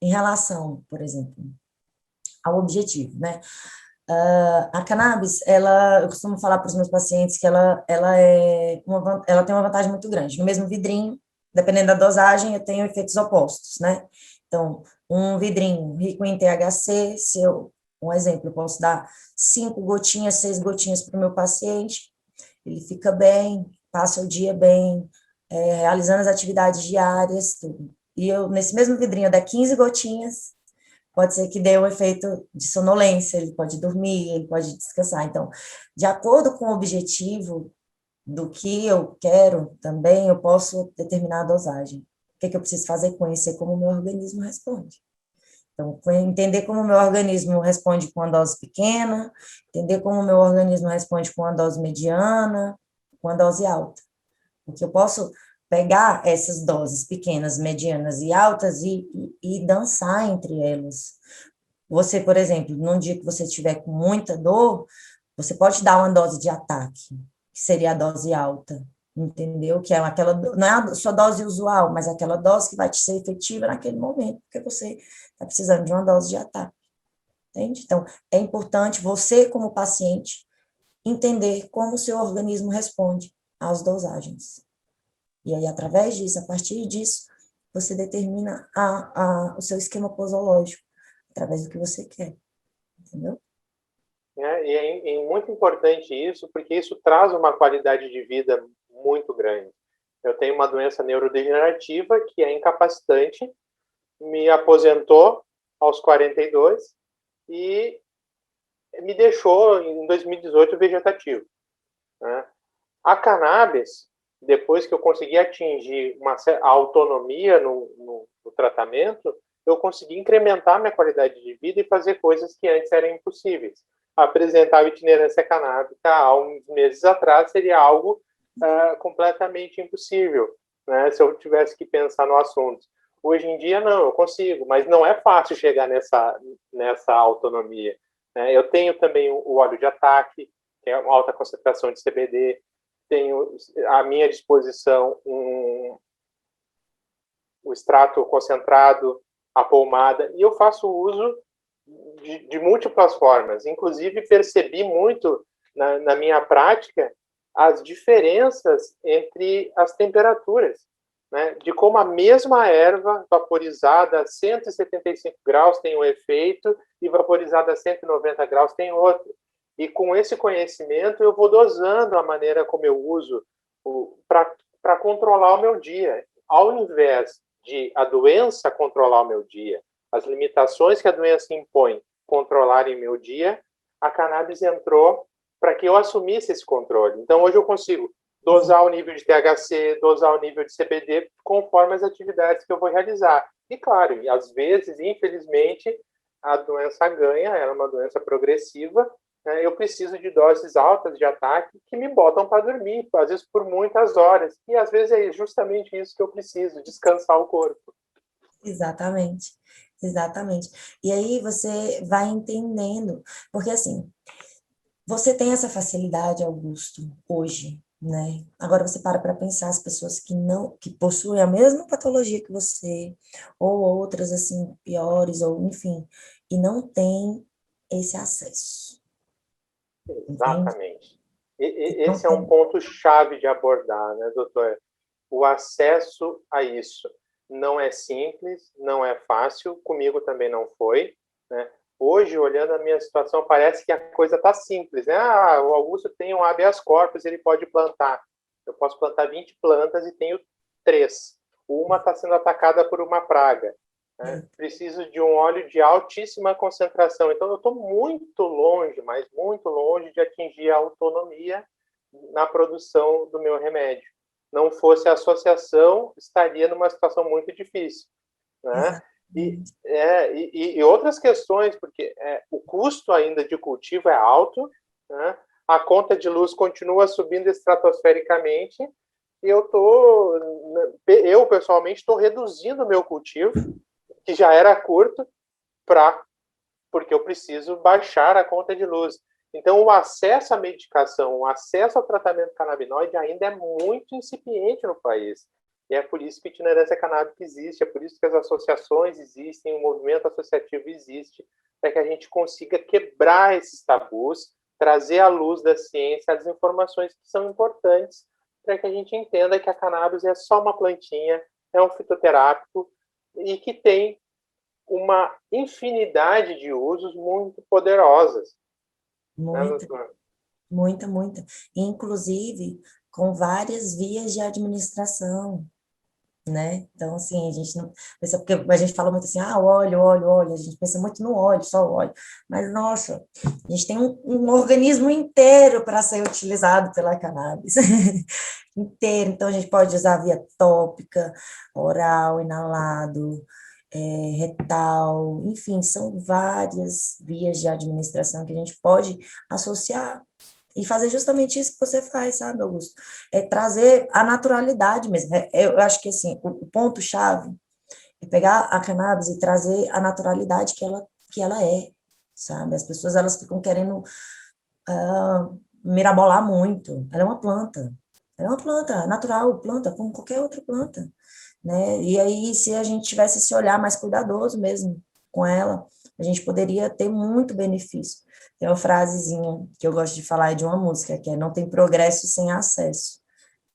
S1: Em relação, por exemplo, ao objetivo, né? A cannabis, eu costumo falar para os meus pacientes que ela tem uma vantagem muito grande. No mesmo vidrinho, dependendo da dosagem, eu tenho efeitos opostos, né? Então, um vidrinho rico em THC, um exemplo, eu posso dar 5 gotinhas, 6 gotinhas para o meu paciente, ele fica bem, passa o dia bem, realizando as atividades diárias, tudo. E nesse mesmo vidrinho, eu der 15 gotinhas, pode ser que dê um efeito de sonolência, ele pode dormir, ele pode descansar. Então, de acordo com o objetivo do que eu quero também, eu posso determinar a dosagem. O que eu preciso fazer? Conhecer como o meu organismo responde. Então, entender como o meu organismo responde com uma dose pequena, entender como o meu organismo responde com uma dose mediana, com uma dose alta. Porque eu posso pegar essas doses pequenas, medianas e altas e dançar entre elas. Você, por exemplo, num dia que você estiver com muita dor, você pode dar uma dose de ataque, que seria a dose alta, entendeu? Que é aquela, não é a sua dose usual, mas aquela dose que vai te ser efetiva naquele momento, porque você está precisando de uma dose de ataque, entende? Então, é importante você, como paciente, entender como o seu organismo responde às dosagens. E aí, através disso, a partir disso, você determina o seu esquema posológico, através do que você quer, entendeu?
S2: E é muito importante isso, porque isso traz uma qualidade de vida muito grande. Eu tenho uma doença neurodegenerativa que é incapacitante, me aposentou aos 42 e me deixou, em 2018, vegetativo. Né? A cannabis, depois que eu consegui atingir a autonomia no tratamento, eu consegui incrementar minha qualidade de vida e fazer coisas que antes eram impossíveis. Apresentar a itinerância canábica há uns meses atrás seria algo completamente impossível, né, se eu tivesse que pensar no assunto. Hoje em dia, não, eu consigo, mas não é fácil chegar nessa autonomia. Né? Eu tenho também o óleo de ataque, que é uma alta concentração de CBD, tenho à minha disposição o extrato concentrado, a pomada, e eu faço uso de múltiplas formas. Inclusive, percebi muito na minha prática as diferenças entre as temperaturas, né? De como a mesma erva vaporizada a 175 graus tem um efeito e vaporizada a 190 graus tem outro. E com esse conhecimento eu vou dosando a maneira como eu uso para controlar o meu dia. Ao invés de a doença controlar o meu dia, as limitações que a doença impõe controlarem meu dia, a cannabis entrou para que eu assumisse esse controle. Então, hoje eu consigo dosar o nível de THC, dosar o nível de CBD, conforme as atividades que eu vou realizar. E, claro, às vezes, infelizmente, a doença ganha, ela é uma doença progressiva, né? Eu preciso de doses altas de ataque que me botam para dormir, às vezes por muitas horas. E, às vezes, é justamente isso que eu preciso, descansar o corpo.
S1: Exatamente, exatamente. E aí você vai entendendo, porque assim, você tem essa facilidade, Augusto, hoje, né? Agora você para pensar as pessoas que possuem a mesma patologia que você, ou outras assim piores, ou enfim, e não tem esse acesso. Entende?
S2: Exatamente.
S1: Não
S2: Esse é um
S1: tem.
S2: ponto chave de abordar, né, doutor? O acesso a isso não é simples, não é fácil, comigo também não foi, né? Hoje, olhando a minha situação, parece que a coisa está simples, né? Ah, o Augusto tem um habeas corpus, ele pode plantar. Eu posso plantar 20 plantas e tenho 3. Uma está sendo atacada por uma praga. Né? Preciso de um óleo de altíssima concentração. Então, eu estou muito longe, mas muito longe de atingir a autonomia na produção do meu remédio. Não fosse a associação, estaria numa situação muito difícil. Né? E outras questões, porque o custo ainda de cultivo é alto, né? A conta de luz continua subindo estratosfericamente, e eu pessoalmente estou reduzindo o meu cultivo, que já era curto, porque eu preciso baixar a conta de luz. Então, o acesso à medicação, o acesso ao tratamento canabinoide ainda é muito incipiente no país. E é por isso que a itinerância canábica existe, é por isso que as associações existem, o movimento associativo existe, para que a gente consiga quebrar esses tabus, trazer à luz da ciência as informações que são importantes para que a gente entenda que a cannabis é só uma plantinha, é um fitoterápico e que tem uma infinidade de usos muito poderosas.
S1: Muita, muita, muita. Inclusive, com várias vias de administração, né? Então, assim, a gente não pensa, porque a gente fala muito assim, óleo, óleo, óleo, a gente pensa muito no óleo, só óleo, mas, nossa, a gente tem um organismo inteiro para ser utilizado pela cannabis, inteiro, então a gente pode usar via tópica, oral, inalado, retal, enfim, são várias vias de administração que a gente pode associar e fazer justamente isso que você faz, sabe, Augusto? É trazer a naturalidade mesmo. Eu acho que, assim, o ponto-chave é pegar a cannabis e trazer a naturalidade que ela é, sabe? As pessoas, elas ficam querendo mirabolar muito. Ela é uma planta natural, planta como qualquer outra planta, né? E aí, se a gente tivesse esse olhar mais cuidadoso mesmo com ela, a gente poderia ter muito benefício. Tem uma frasezinha que eu gosto de falar, é de uma música, que é não tem progresso sem acesso.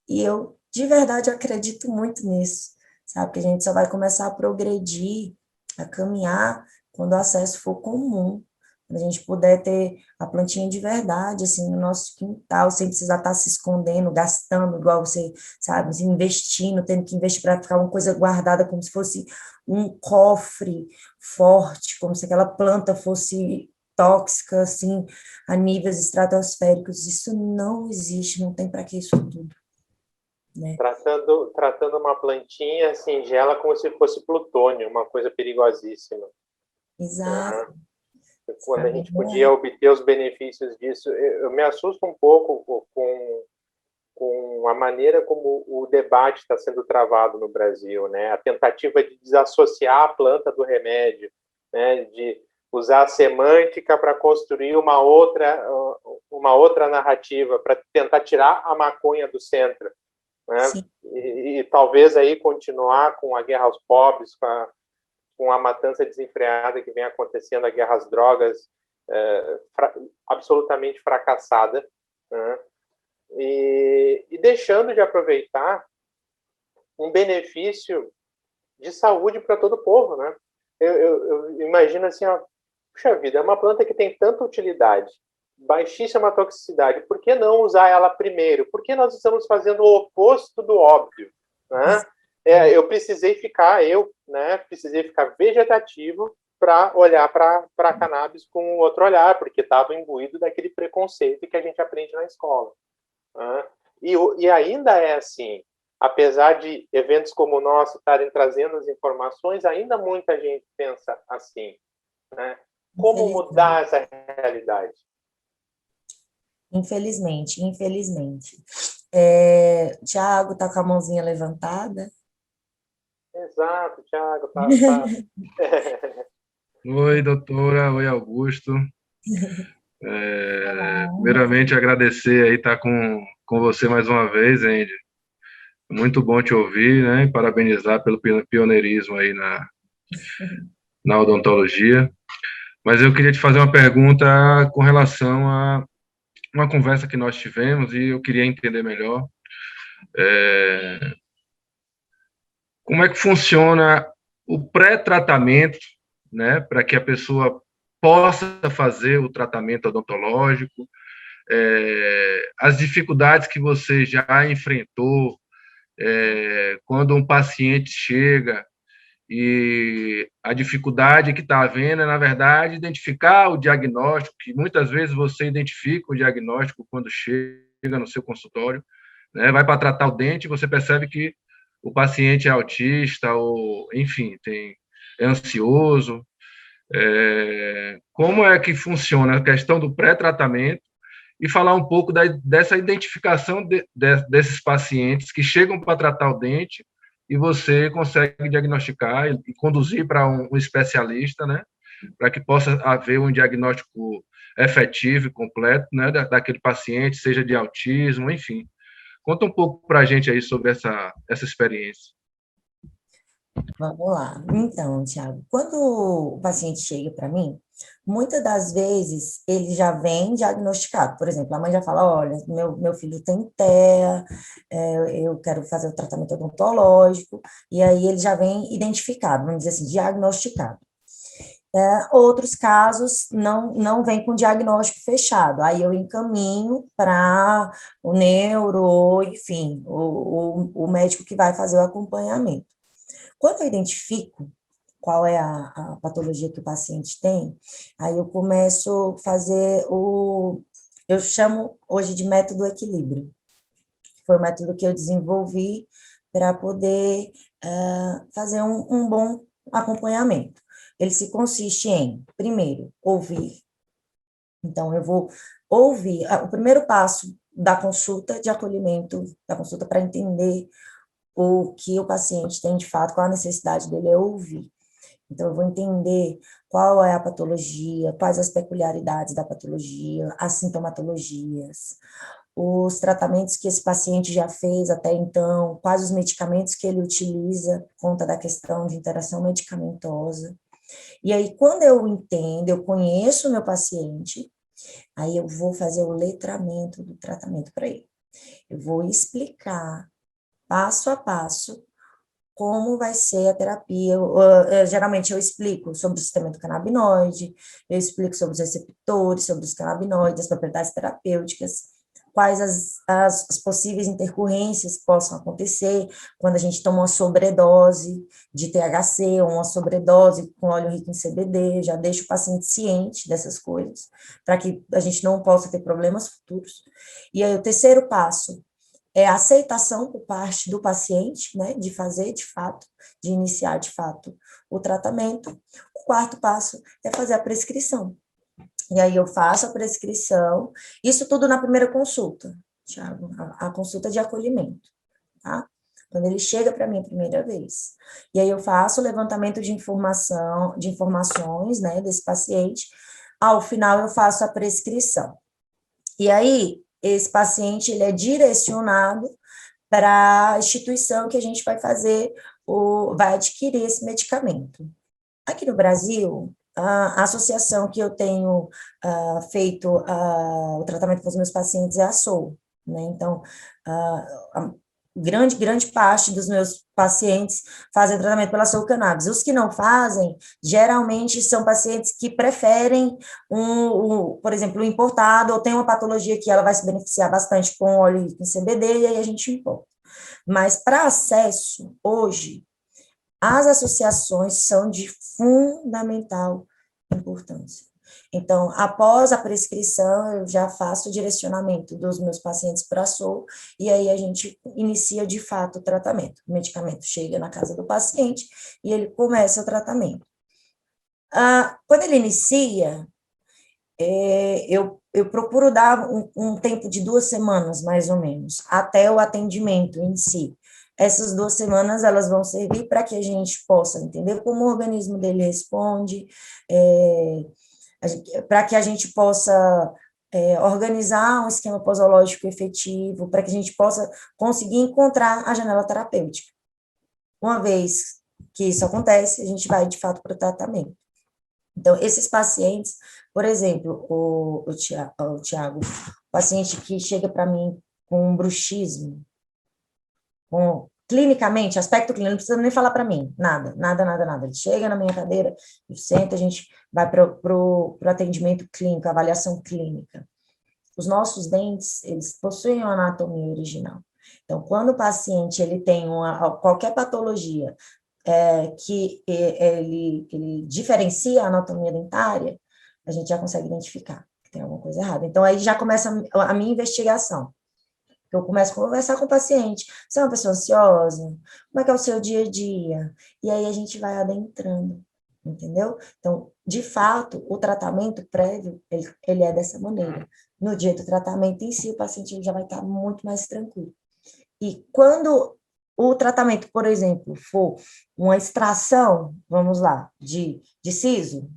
S1: E eu, de verdade, acredito muito nisso, sabe? Que a gente só vai começar a progredir, a caminhar, quando o acesso for comum, quando a gente puder ter a plantinha de verdade, assim, no nosso quintal, sem precisar estar se escondendo, gastando, igual você, sabe, investindo, tendo que investir para ficar uma coisa guardada como se fosse um cofre forte, como se aquela planta fosse tóxica, assim, a níveis estratosféricos. Isso não existe, não tem para que isso tudo. né?
S2: Tratando uma plantinha singela como se fosse plutônio, uma coisa perigosíssima.
S1: Exato.
S2: Quando a gente podia obter os benefícios disso, eu me assusto um pouco com a maneira como o debate está sendo travado no Brasil, né? A tentativa de desassociar a planta do remédio, né? De usar a semântica para construir uma outra narrativa, para tentar tirar a maconha do centro, né? E talvez aí continuar com a guerra aos pobres, com a matança desenfreada que vem acontecendo, a guerra às drogas, absolutamente fracassada, né? E deixando de aproveitar um benefício de saúde para todo o povo, né? Eu imagino assim, ó, puxa vida, é uma planta que tem tanta utilidade, baixíssima toxicidade, por que não usar ela primeiro? Por que nós estamos fazendo o oposto do óbvio, né? Eu precisei ficar vegetativo para olhar para cannabis com outro olhar, porque estava imbuído daquele preconceito que a gente aprende na escola. Né? E ainda é assim, apesar de eventos como o nosso estarem trazendo as informações, ainda muita gente pensa assim, né? Como mudar essa realidade?
S1: Infelizmente. Tiago está com a mãozinha levantada.
S2: Exato, Tiago. Tá.
S4: Oi, doutora. Oi, Augusto. Primeiramente, agradecer aí estar com você mais uma vez, Andy. Muito bom te ouvir, né? E parabenizar pelo pioneirismo aí na odontologia. Mas eu queria te fazer uma pergunta com relação a uma conversa que nós tivemos e eu queria entender melhor. Como é que funciona o pré-tratamento, né? Para que a pessoa possa fazer o tratamento odontológico, as dificuldades que você já enfrentou quando um paciente chega e a dificuldade que está havendo é, na verdade, identificar o diagnóstico, que muitas vezes você identifica o diagnóstico quando chega no seu consultório, né? Vai para tratar o dente e você percebe que o paciente é autista ou, enfim, é ansioso. Como é que funciona a questão do pré-tratamento e falar um pouco dessa identificação desses pacientes que chegam para tratar o dente e você consegue diagnosticar e conduzir para um especialista, né, para que possa haver um diagnóstico efetivo e completo, né, daquele paciente, seja de autismo, enfim. Conta um pouco para a gente aí sobre essa experiência.
S1: Vamos lá. Então, Tiago, quando o paciente chega para mim, muitas das vezes ele já vem diagnosticado. Por exemplo, a mãe já fala: olha, meu filho tem TEA, eu quero fazer o tratamento odontológico, e aí ele já vem identificado, vamos dizer assim, diagnosticado. Outros casos não vem com diagnóstico fechado, aí eu encaminho para o neuro, enfim, o médico que vai fazer o acompanhamento. Quando eu identifico qual é a patologia que o paciente tem, aí eu começo a fazer eu chamo hoje de método equilíbrio. Foi o método que eu desenvolvi para poder fazer um bom acompanhamento. Ele se consiste em, primeiro, ouvir. Então, eu vou ouvir. O primeiro passo da consulta de acolhimento, da consulta para entender o que o paciente tem de fato, qual a necessidade dele é ouvir. Então, eu vou entender qual é a patologia, quais as peculiaridades da patologia, as sintomatologias, os tratamentos que esse paciente já fez até então, quais os medicamentos que ele utiliza, por conta da questão de interação medicamentosa. E aí, quando eu entendo, eu conheço o meu paciente, aí eu vou fazer o letramento do tratamento para ele. Eu vou explicar passo a passo como vai ser a terapia. Geralmente eu explico sobre o sistema endocannabinoide, eu explico sobre os receptores, sobre os canabinoides, as propriedades terapêuticas, quais as possíveis intercorrências que possam acontecer quando a gente toma uma sobredose de THC ou uma sobredose com óleo rico em CBD, já deixo o paciente ciente dessas coisas, para que a gente não possa ter problemas futuros. E aí o terceiro passo é a aceitação por parte do paciente, né, de fazer de fato, de iniciar de fato o tratamento. O quarto passo é fazer a prescrição. E aí eu faço a prescrição, isso tudo na primeira consulta, Thiago, a consulta de acolhimento, tá? Quando ele chega para mim a primeira vez. E aí eu faço o levantamento de informações, né, desse paciente. Ao final eu faço a prescrição. E aí esse paciente ele é direcionado para a instituição que a gente vai fazer vai adquirir esse medicamento. Aqui no Brasil, a associação que eu tenho feito o tratamento com os meus pacientes é a SOU, né? Então, a grande parte dos meus pacientes fazem tratamento pela SOU Cannabis. Os que não fazem, geralmente são pacientes que preferem, por exemplo, o importado, ou tem uma patologia que ela vai se beneficiar bastante com óleo com CBD, e aí a gente importa. Mas para acesso, hoje, as associações são de fundamental importância. Então, após a prescrição, eu já faço o direcionamento dos meus pacientes para a SOU, e aí a gente inicia, de fato, o tratamento. O medicamento chega na casa do paciente e ele começa o tratamento. Quando ele inicia, eu procuro dar um tempo de 2 semanas, mais ou menos, até o atendimento em si. Essas 2 semanas, elas vão servir para que a gente possa entender como o organismo dele responde, para que a gente possa organizar um esquema posológico efetivo, para que a gente possa conseguir encontrar a janela terapêutica. Uma vez que isso acontece, a gente vai, de fato, para o tratamento. Então, esses pacientes, por exemplo, o Tiago, o paciente que chega para mim com um bruxismo, clinicamente, aspecto clínico, não precisa nem falar para mim, nada. Ele chega na minha cadeira, eu sento, a gente vai para o atendimento clínico, avaliação clínica. Os nossos dentes, eles possuem uma anatomia original. Então, quando o paciente ele tem qualquer patologia que ele diferencia a anatomia dentária, a gente já consegue identificar que tem alguma coisa errada. Então, aí já começa a minha investigação. Eu começo a conversar com o paciente. Você é uma pessoa ansiosa? Como é que é o seu dia a dia? E aí a gente vai adentrando, entendeu? Então, de fato, o tratamento prévio, ele é dessa maneira. No dia do tratamento em si, o paciente já vai estar muito mais tranquilo. E quando o tratamento, por exemplo, for uma extração, vamos lá, de siso,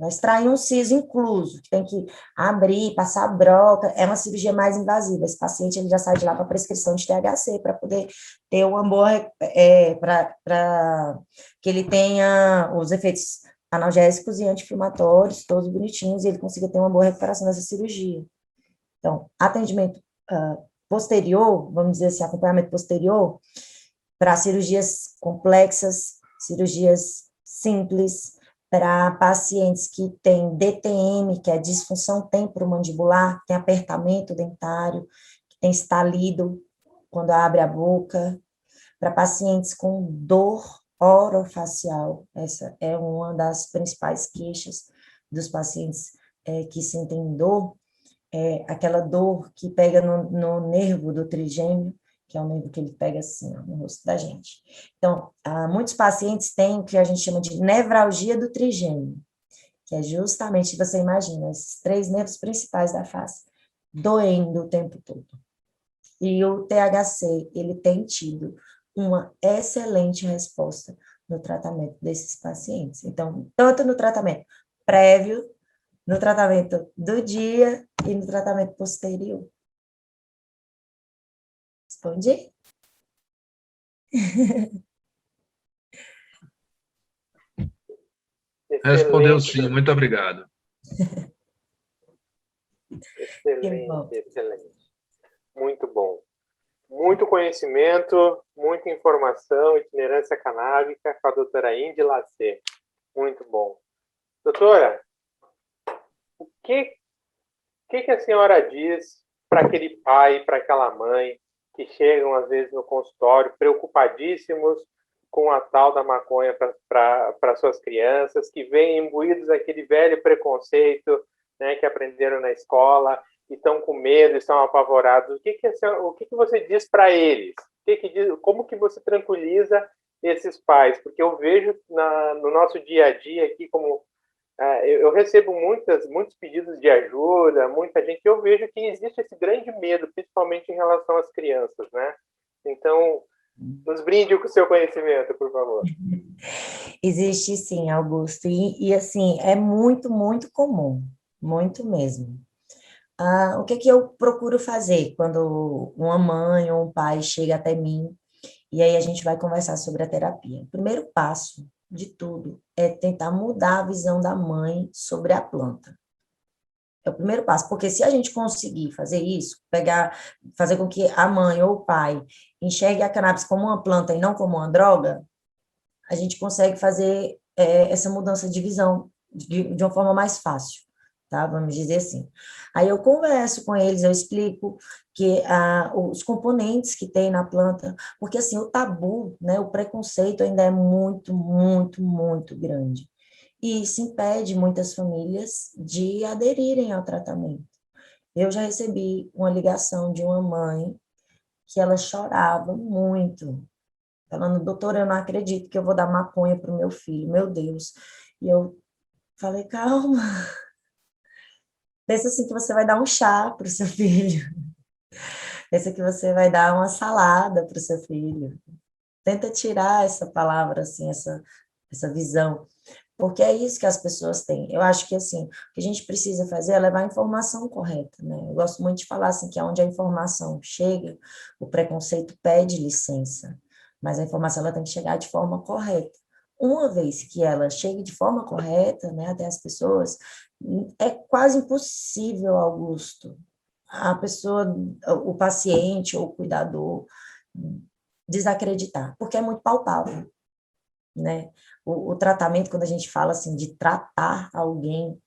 S1: vai extrair um siso incluso, que tem que abrir, passar broca, é uma cirurgia mais invasiva. Esse paciente ele já sai de lá com a prescrição de THC, para poder ter uma boa, para que ele tenha os efeitos analgésicos e anti-inflamatórios, todos bonitinhos, e ele consiga ter uma boa recuperação dessa cirurgia. Então, atendimento posterior, vamos dizer assim, acompanhamento posterior, para cirurgias complexas, cirurgias simples, para pacientes que têm DTM, que é disfunção temporomandibular, tem apertamento dentário, que tem estalido quando abre a boca, para pacientes com dor orofacial, essa é uma das principais queixas dos pacientes que sentem dor, aquela dor que pega no nervo do trigêmeo, que é o nervo que ele pega assim, ó, no rosto da gente. Então, muitos pacientes têm o que a gente chama de nevralgia do trigêmeo, que é justamente, você imagina, esses 3 nervos principais da face, doendo o tempo todo. E o THC, ele tem tido uma excelente resposta no tratamento desses pacientes. Então, tanto no tratamento prévio, no tratamento do dia e no tratamento posterior. Respondi?
S4: Respondeu sim, muito obrigado.
S2: Excelente. Muito bom. Muito conhecimento, muita informação, itinerância canábica com a doutora Indy Lacê. Muito bom. Doutora, o que a senhora diz para aquele pai, para aquela mãe que chegam, às vezes, no consultório, preocupadíssimos com a tal da maconha para suas crianças, que vêm imbuídos daquele velho preconceito, né, que aprenderam na escola, estão com medo, estão apavorados, o que você diz para eles? Como que você tranquiliza esses pais? Porque eu vejo no nosso dia a dia aqui, como eu recebo muitos pedidos de ajuda, muita gente, eu vejo que existe esse grande medo, principalmente em relação às crianças, né? Então, nos brinde com o seu conhecimento, por favor.
S1: Existe sim, Augusto, e assim, é muito, muito comum, muito mesmo. O que que eu procuro fazer quando uma mãe ou um pai chega até mim e aí a gente vai conversar sobre a terapia? O primeiro passo de tudo é tentar mudar a visão da mãe sobre a planta. É o primeiro passo, porque se a gente conseguir fazer isso, fazer com que a mãe ou o pai enxergue a cannabis como uma planta e não como uma droga, a gente consegue fazer essa mudança de visão de uma forma mais fácil, tá? Vamos dizer assim. Aí eu converso com eles, eu explico que os componentes que tem na planta, porque assim, o tabu, né, o preconceito ainda é muito, muito, muito grande. E isso impede muitas famílias de aderirem ao tratamento. Eu já recebi uma ligação de uma mãe que ela chorava muito, falando, doutora, eu não acredito que eu vou dar maconha para o meu filho, meu Deus. E eu falei, calma, pensa assim que você vai dar um chá para o seu filho, pensa que você vai dar uma salada para o seu filho. Tenta tirar essa palavra, assim, essa visão, porque é isso que as pessoas têm. Eu acho que, assim, o que a gente precisa fazer é levar a informação correta, né? Eu gosto muito de falar, assim, que onde a informação chega, o preconceito pede licença, mas a informação ela tem que chegar de forma correta. Uma vez que ela chegue de forma correta, né, até as pessoas, é quase impossível, Augusto, a pessoa, o paciente ou o cuidador desacreditar, porque é muito palpável, né? O tratamento, quando a gente fala assim de tratar alguém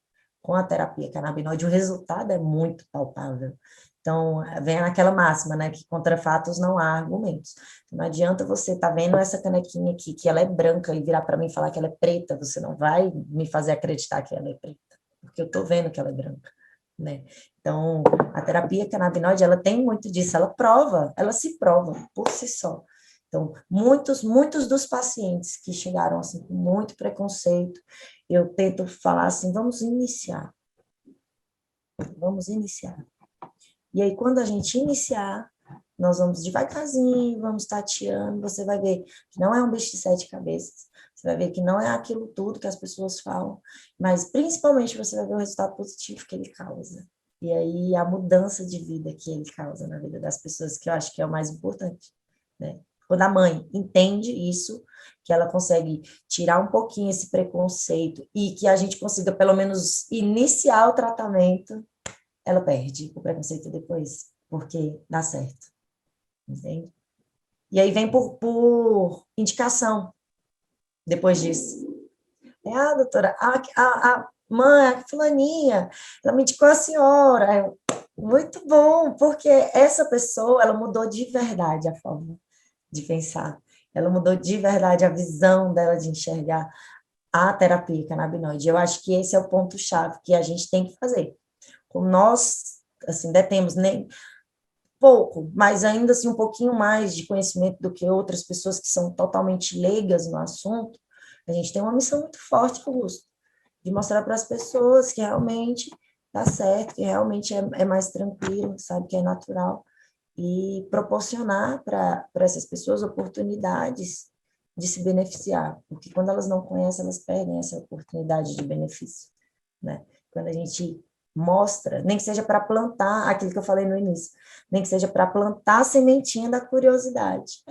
S1: com a terapia canabinoide, o resultado é muito palpável. Então, vem aquela máxima, né, que contra fatos não há argumentos. Não adianta você estar vendo essa canequinha aqui, que ela é branca, e virar para mim e falar que ela é preta, você não vai me fazer acreditar que ela é preta, porque eu estou vendo que ela é branca, né? Então, a terapia canabinoide, ela tem muito disso, ela se prova por si só. Então, muitos dos pacientes que chegaram assim com muito preconceito, eu tento falar assim, vamos iniciar. E aí, quando a gente iniciar, nós vamos devagarzinho, vamos tateando, você vai ver que não é um bicho de 7 cabeças, você vai ver que não é aquilo tudo que as pessoas falam, mas principalmente você vai ver o resultado positivo que ele causa. E aí, a mudança de vida que ele causa na vida das pessoas, que eu acho que é o mais importante, né? Quando a mãe entende isso, que ela consegue tirar um pouquinho esse preconceito e que a gente consiga, pelo menos, iniciar o tratamento, ela perde o preconceito depois, porque dá certo, entende? E aí vem por indicação, depois disso. Doutora, a mãe, a fulaninha, ela me indicou a senhora. Muito bom, porque essa pessoa, ela mudou de verdade a forma de pensar. Ela mudou de verdade a visão dela de enxergar a terapia canabinoide. Eu acho que esse é o ponto-chave que a gente tem que fazer. Como nós, assim, detemos nem pouco, mas ainda assim um pouquinho mais de conhecimento do que outras pessoas que são totalmente leigas no assunto, a gente tem uma missão muito forte, Augusto, de mostrar para as pessoas que realmente dá certo, que realmente é mais tranquilo, sabe, que é natural, e proporcionar para essas pessoas oportunidades de se beneficiar, porque quando elas não conhecem, elas perdem essa oportunidade de benefício, né? Quando a gente mostra, nem que seja para plantar aquilo que eu falei no início, nem que seja para plantar a sementinha da curiosidade.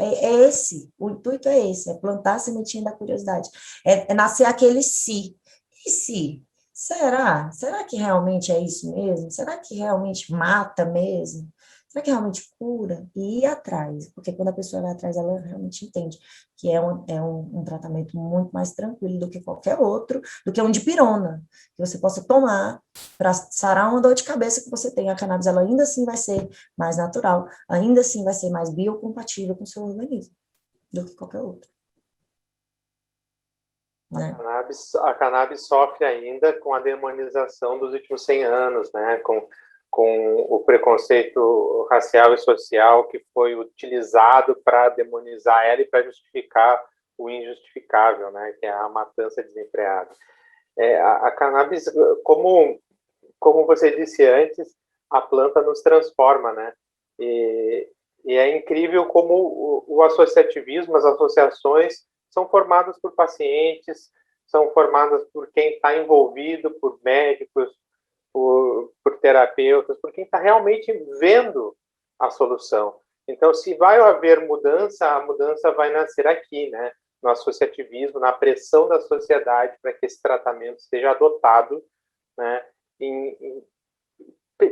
S1: O intuito é esse, é plantar a sementinha da curiosidade, é nascer aquele se. E se? Será? Será que realmente é isso mesmo? Será que realmente mata mesmo? Será que realmente cura? E ir atrás, porque quando a pessoa vai atrás, ela realmente entende que é um tratamento muito mais tranquilo do que qualquer outro, do que um dipirona, que você possa tomar para sarar uma dor de cabeça que você tem. A cannabis, ela ainda assim vai ser mais natural, ainda assim vai ser mais biocompatível com o seu organismo do que qualquer outro. Né?
S2: A cannabis sofre ainda com a demonização dos últimos 100 anos, né? Com com o preconceito racial e social que foi utilizado para demonizar ela e para justificar o injustificável, né, que é a matança desenfreada. A cannabis, como você disse antes, a planta nos transforma, né? E é incrível como o associativismo, as associações são formadas por pacientes, são formadas por quem está envolvido, por médicos, por terapeutas, por quem está realmente vendo a solução. Então, se vai haver mudança, a mudança vai nascer aqui, né? No associativismo, na pressão da sociedade para que esse tratamento seja adotado, né?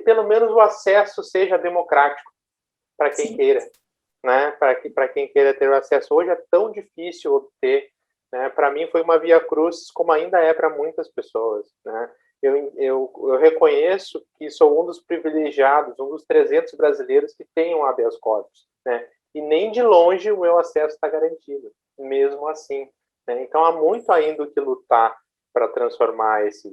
S2: Pelo menos o acesso seja democrático para quem queira, né? Para quem queira ter o acesso. Hoje é tão difícil obter, né? Para mim foi uma via crucis, como ainda é para muitas pessoas, né? Eu reconheço que sou um dos privilegiados, um dos 300 brasileiros que têm um habeas corpus, né? E nem de longe o meu acesso está garantido, mesmo assim, né? Então há muito ainda o que lutar para transformar esse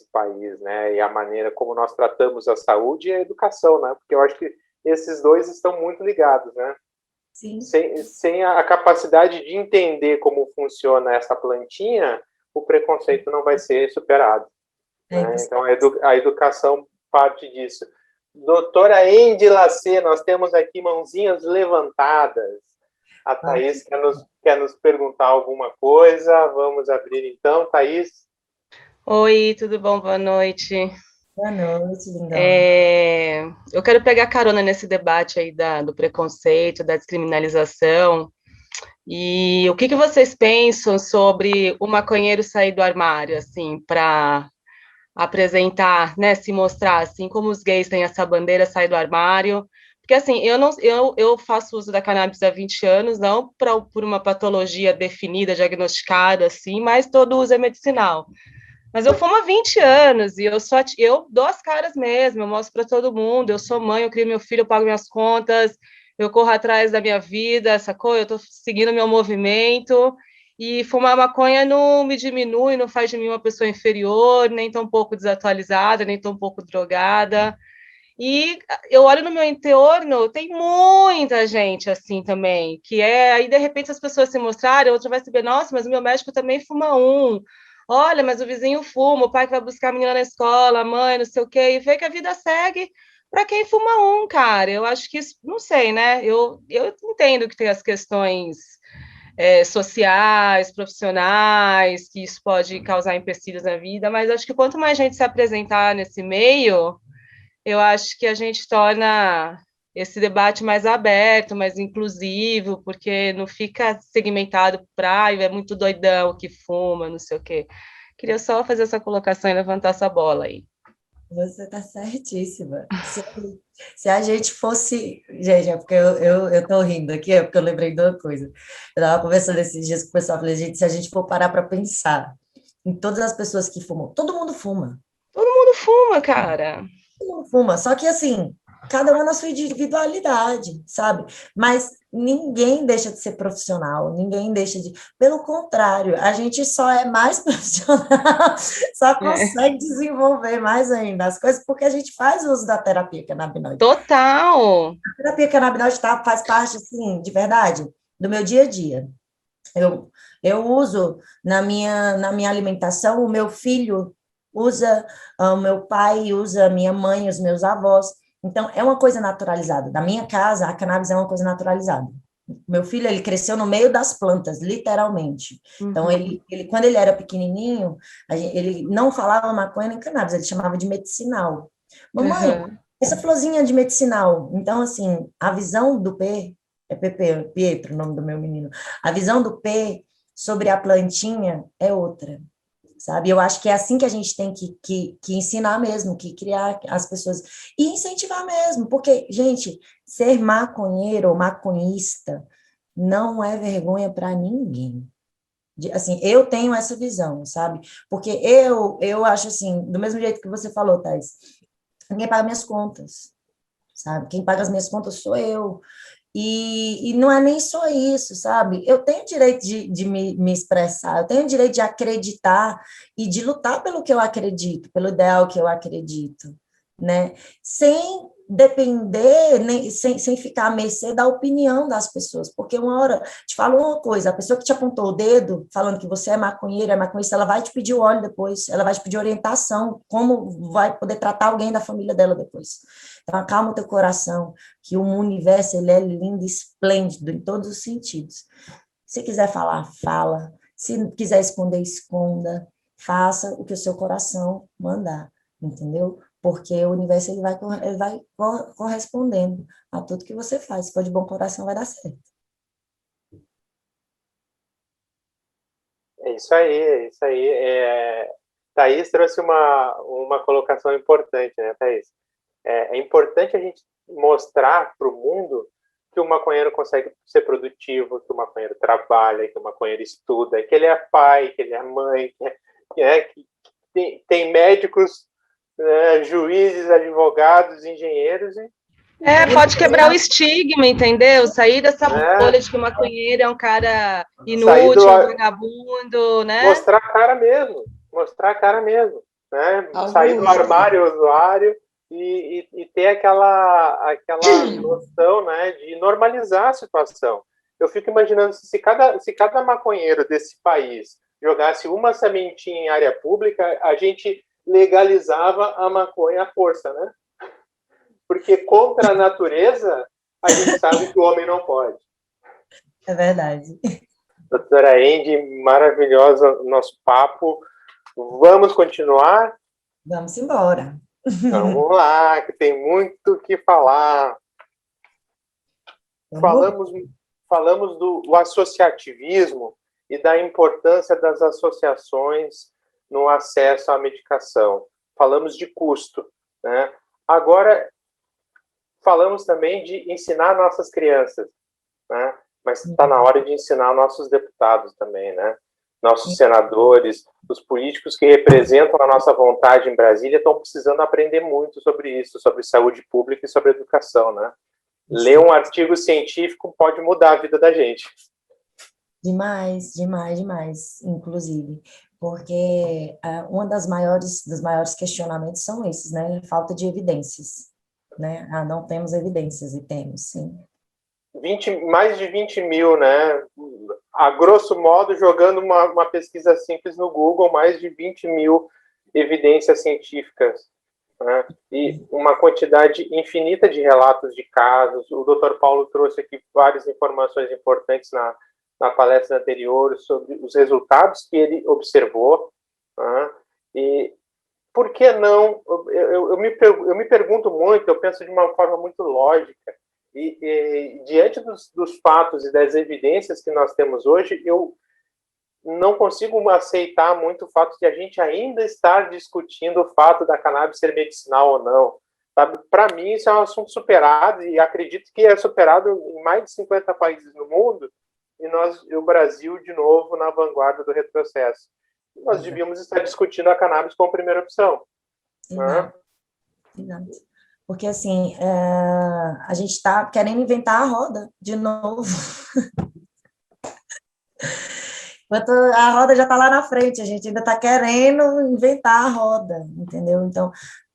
S2: país, né? E a maneira como nós tratamos a saúde e a educação, né? Porque eu acho que esses dois estão muito ligados, né?
S1: Sim.
S2: Sem a capacidade de entender como funciona essa plantinha, o preconceito não vai ser superado. Né? Então, a educação parte disso. Doutora Endy Lacê, nós temos aqui mãozinhas levantadas. A Thaís quer nos perguntar alguma coisa. Vamos abrir então, Thaís.
S5: Oi, tudo bom? Boa noite.
S1: Boa noite, lindão.
S5: Eu quero pegar carona nesse debate aí do preconceito, da descriminalização. E o que vocês pensam sobre o maconheiro sair do armário, assim, para apresentar, né, se mostrar, assim, como os gays têm essa bandeira, sair do armário? Porque, assim, eu faço uso da cannabis há 20 anos, não por uma patologia definida, diagnosticada, assim, mas todo uso é medicinal. Mas eu fumo há 20 anos e eu dou as caras mesmo, eu mostro para todo mundo, eu sou mãe, eu crio meu filho, eu pago minhas contas, eu corro atrás da minha vida, sacou? Eu estou seguindo meu movimento, e fumar maconha não me diminui, não faz de mim uma pessoa inferior, nem tão pouco desatualizada, nem tão pouco drogada. E eu olho no meu entorno, tem muita gente assim também, aí de repente as pessoas se mostrarem, outra vai saber, nossa, mas o meu médico também fuma um. Olha, mas o vizinho fuma, o pai que vai buscar a menina na escola, a mãe, não sei o quê, e vê que a vida segue para quem fuma um, cara. Eu acho que isso, não sei, né? Eu entendo que tem as questões sociais, profissionais, que isso pode causar empecilhos na vida, mas acho que quanto mais gente se apresentar nesse meio, eu acho que a gente torna esse debate mais aberto, mais inclusivo, porque não fica segmentado para é muito doidão que fuma, não sei o quê. Queria só fazer essa colocação e levantar essa bola aí.
S1: Você está certíssima. Se a gente fosse... Gente, é porque eu estou rindo aqui, é porque eu lembrei de uma coisa. Eu estava conversando esses dias com o pessoal, falei, gente, se a gente for parar para pensar em todas as pessoas que fumam, todo mundo fuma.
S5: Todo mundo fuma, cara.
S1: Todo mundo fuma, só que assim, cada um na sua individualidade, sabe? Mas ninguém deixa de ser profissional, ninguém deixa de... Pelo contrário, a gente só é mais profissional, só consegue desenvolver mais ainda as coisas porque a gente faz uso da terapia canabinoide.
S5: Total!
S1: A terapia canabinoide faz parte, assim, de verdade, do meu dia a dia. Eu uso na minha alimentação, o meu filho usa, o meu pai usa, a minha mãe, os meus avós. Então, é uma coisa naturalizada. Na minha casa, a cannabis é uma coisa naturalizada. Meu filho, ele cresceu no meio das plantas, literalmente. Então, quando ele era pequenininho, ele não falava maconha nem cannabis, ele chamava de medicinal. Mamãe, essa florzinha de medicinal. Então, assim, a visão do Pietro, o nome do meu menino, a visão do P sobre a plantinha é outra. Sabe? Eu acho que é assim que a gente tem que ensinar mesmo, que criar as pessoas e incentivar mesmo, porque, gente, ser maconheiro ou maconhista não é vergonha para ninguém. Assim, eu tenho essa visão, sabe? Porque eu acho assim, do mesmo jeito que você falou, Thais, ninguém paga minhas contas, sabe? Quem paga as minhas contas sou eu. E não é nem só isso, sabe? Eu tenho direito de me expressar, eu tenho direito de acreditar e de lutar pelo que eu acredito, pelo ideal que eu acredito, né? Sem depender, nem, sem ficar à mercê da opinião das pessoas, porque uma hora, te falo uma coisa, a pessoa que te apontou o dedo, falando que você é maconheira, ela vai te pedir o óleo depois, ela vai te pedir orientação, como vai poder tratar alguém da família dela depois. Então, acalma o teu coração, que o universo, ele é lindo, esplêndido, em todos os sentidos. Se quiser falar, fala, se quiser esconder, esconda, faça o que o seu coração mandar, entendeu? Porque o universo ele vai correspondendo a tudo que você faz. Se for de bom coração, vai dar certo.
S2: É isso aí, é isso aí. Thaís trouxe uma colocação importante, né, Thaís? É importante a gente mostrar para o mundo que o maconheiro consegue ser produtivo, que o maconheiro trabalha, que o maconheiro estuda, que ele é pai, que ele é mãe, que tem médicos, juízes, advogados, engenheiros.
S5: Pode quebrar o estigma, entendeu? Sair dessa bolha de que o maconheiro é um cara inútil, vagabundo, né?
S2: Mostrar a cara mesmo, né? Sair do armário usuário e ter aquela noção, né, de normalizar a situação. Eu fico imaginando se cada maconheiro desse país jogasse uma sementinha em área pública, a gente legalizava a maconha à força, né? Porque contra a natureza, a gente sabe que o homem não pode.
S1: É verdade.
S2: Doutora Andy, maravilhosa o nosso papo. Vamos continuar?
S1: Vamos embora.
S2: Vamos lá, que tem muito o que falar. Falamos do associativismo e da importância das associações no acesso à medicação. Falamos de custo, né? Agora, falamos também de ensinar nossas crianças, né? Mas está na hora de ensinar nossos deputados também, né? Nossos senadores, os políticos que representam a nossa vontade em Brasília estão precisando aprender muito sobre isso, sobre saúde pública e sobre educação, né? Ler um artigo científico pode mudar a vida da gente.
S1: Demais, inclusive, porque um dos maiores questionamentos são esses, né? Falta de evidências, né? Não temos evidências, e temos, sim.
S2: Mais de 20 mil, né? A grosso modo, jogando uma pesquisa simples no Google, mais de 20 mil evidências científicas, né? E uma quantidade infinita de relatos de casos. O Dr. Paulo trouxe aqui várias informações importantes na palestra anterior sobre os resultados que ele observou, né? E por que não? Eu me pergunto muito, eu penso de uma forma muito lógica, e diante dos fatos e das evidências que nós temos hoje, eu não consigo aceitar muito o fato de a gente ainda estar discutindo o fato da cannabis ser medicinal ou não. Para mim, isso é um assunto superado, e acredito que é superado em mais de 50 países no mundo, e o Brasil, de novo, na vanguarda do retrocesso. Nós devíamos estar discutindo a cannabis como primeira opção.
S1: Exato. Exato. Porque, assim, a gente está querendo inventar a roda de novo. Enquanto a roda já está lá na frente, a gente ainda está querendo inventar a roda, entendeu? Então,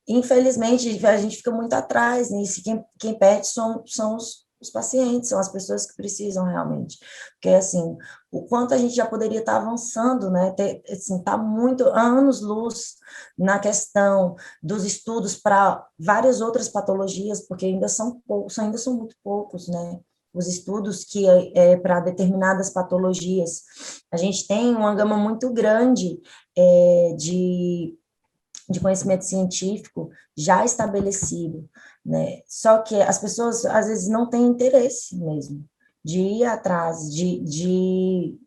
S1: infelizmente, a gente fica muito atrás nisso. Quem perde são os pacientes, são as pessoas que precisam realmente. Porque, assim, o quanto a gente já poderia estar avançando, né? Está muito anos-luz na questão dos estudos para várias outras patologias, porque ainda são muito poucos, né? Os estudos que para determinadas patologias. A gente tem uma gama muito grande de conhecimento científico já estabelecido, né? Só que as pessoas, às vezes, não têm interesse mesmo de ir atrás, de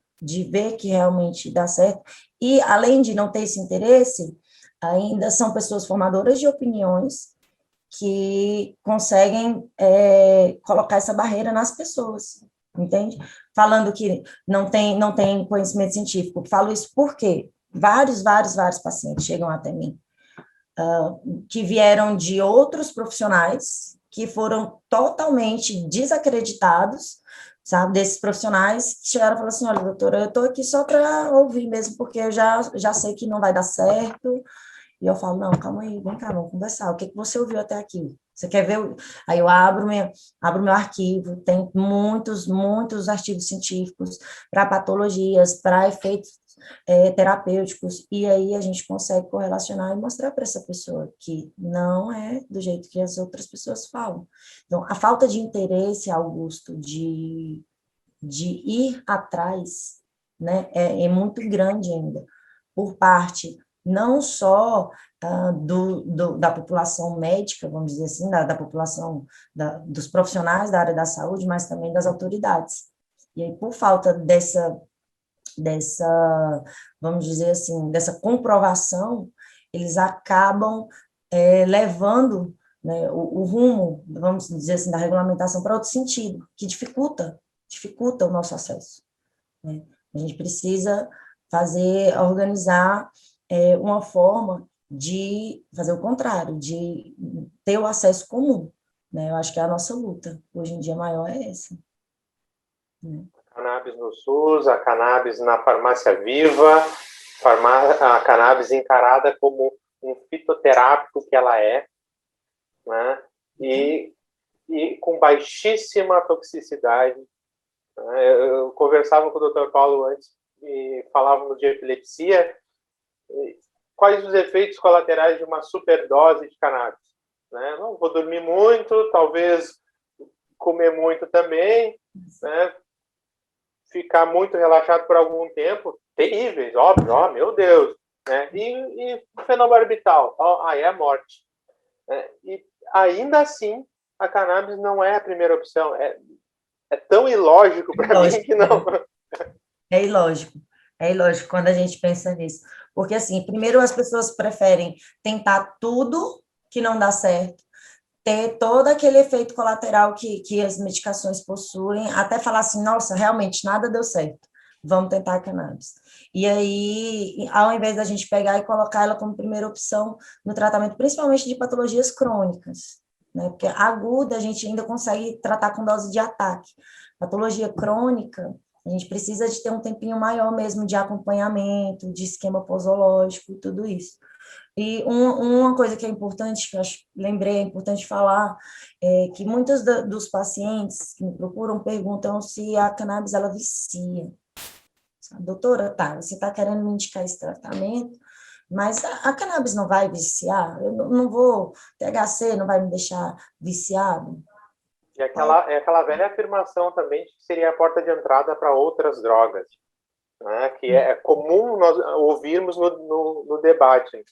S1: ver que realmente dá certo. E, além de não ter esse interesse, ainda são pessoas formadoras de opiniões que conseguem colocar essa barreira nas pessoas, entende? Falando que não tem conhecimento científico. Falo isso porque vários pacientes chegam até mim, que vieram de outros profissionais, que foram totalmente desacreditados, sabe, desses profissionais, que chegaram e falaram assim, olha, doutora, eu estou aqui só para ouvir mesmo, porque eu já sei que não vai dar certo, E eu falo, não, calma aí, vem cá, vamos conversar. O que você ouviu até aqui? Você quer ver? Aí eu abro meu arquivo, tem muitos artigos científicos para patologias, para efeitos terapêuticos, e aí a gente consegue correlacionar e mostrar para essa pessoa que não é do jeito que as outras pessoas falam. Então, a falta de interesse, Augusto, de ir atrás, né, muito grande ainda, por parte não só da população médica, vamos dizer assim, da população, dos profissionais da área da saúde, mas também das autoridades. E aí, por falta vamos dizer assim, dessa comprovação, eles acabam levando, né, o rumo, vamos dizer assim, da regulamentação para outro sentido, que dificulta o nosso acesso, né? A gente precisa organizar uma forma de fazer o contrário, de ter o acesso comum, né? Eu acho que a nossa luta, hoje em dia, maior é essa, né?
S2: Cannabis no SUS, a cannabis na farmácia viva, a cannabis encarada como um fitoterápico que ela é, né? E com baixíssima toxicidade. Eu conversava com o Dr. Paulo antes e falávamos de epilepsia. Quais os efeitos colaterais de uma superdose de cannabis? Né? Não vou dormir muito, talvez comer muito também, né? Ficar muito relaxado por algum tempo, terríveis, óbvio, meu Deus. Né? E fenobarbital, aí é a morte. E ainda assim, a cannabis não é a primeira opção. É tão ilógico para mim que não.
S1: É ilógico quando a gente pensa nisso. Porque, assim, primeiro as pessoas preferem tentar tudo que não dá certo, ter todo aquele efeito colateral que as medicações possuem, até falar assim, nossa, realmente nada deu certo, vamos tentar a cannabis. E aí, ao invés da gente pegar e colocar ela como primeira opção no tratamento, principalmente de patologias crônicas, né? Porque aguda a gente ainda consegue tratar com dose de ataque. Patologia crônica, a gente precisa de ter um tempinho maior mesmo de acompanhamento, de esquema posológico e tudo isso. E uma coisa que é importante, que eu lembrei, é importante falar, é que muitos dos pacientes que me procuram perguntam se a cannabis, ela vicia. Doutora, tá, você está querendo me indicar esse tratamento, mas a cannabis não vai viciar? Eu não vou, THC não vai me deixar viciado?
S2: É aquela velha afirmação também de que seria a porta de entrada para outras drogas, né? Que é comum nós ouvirmos no debate.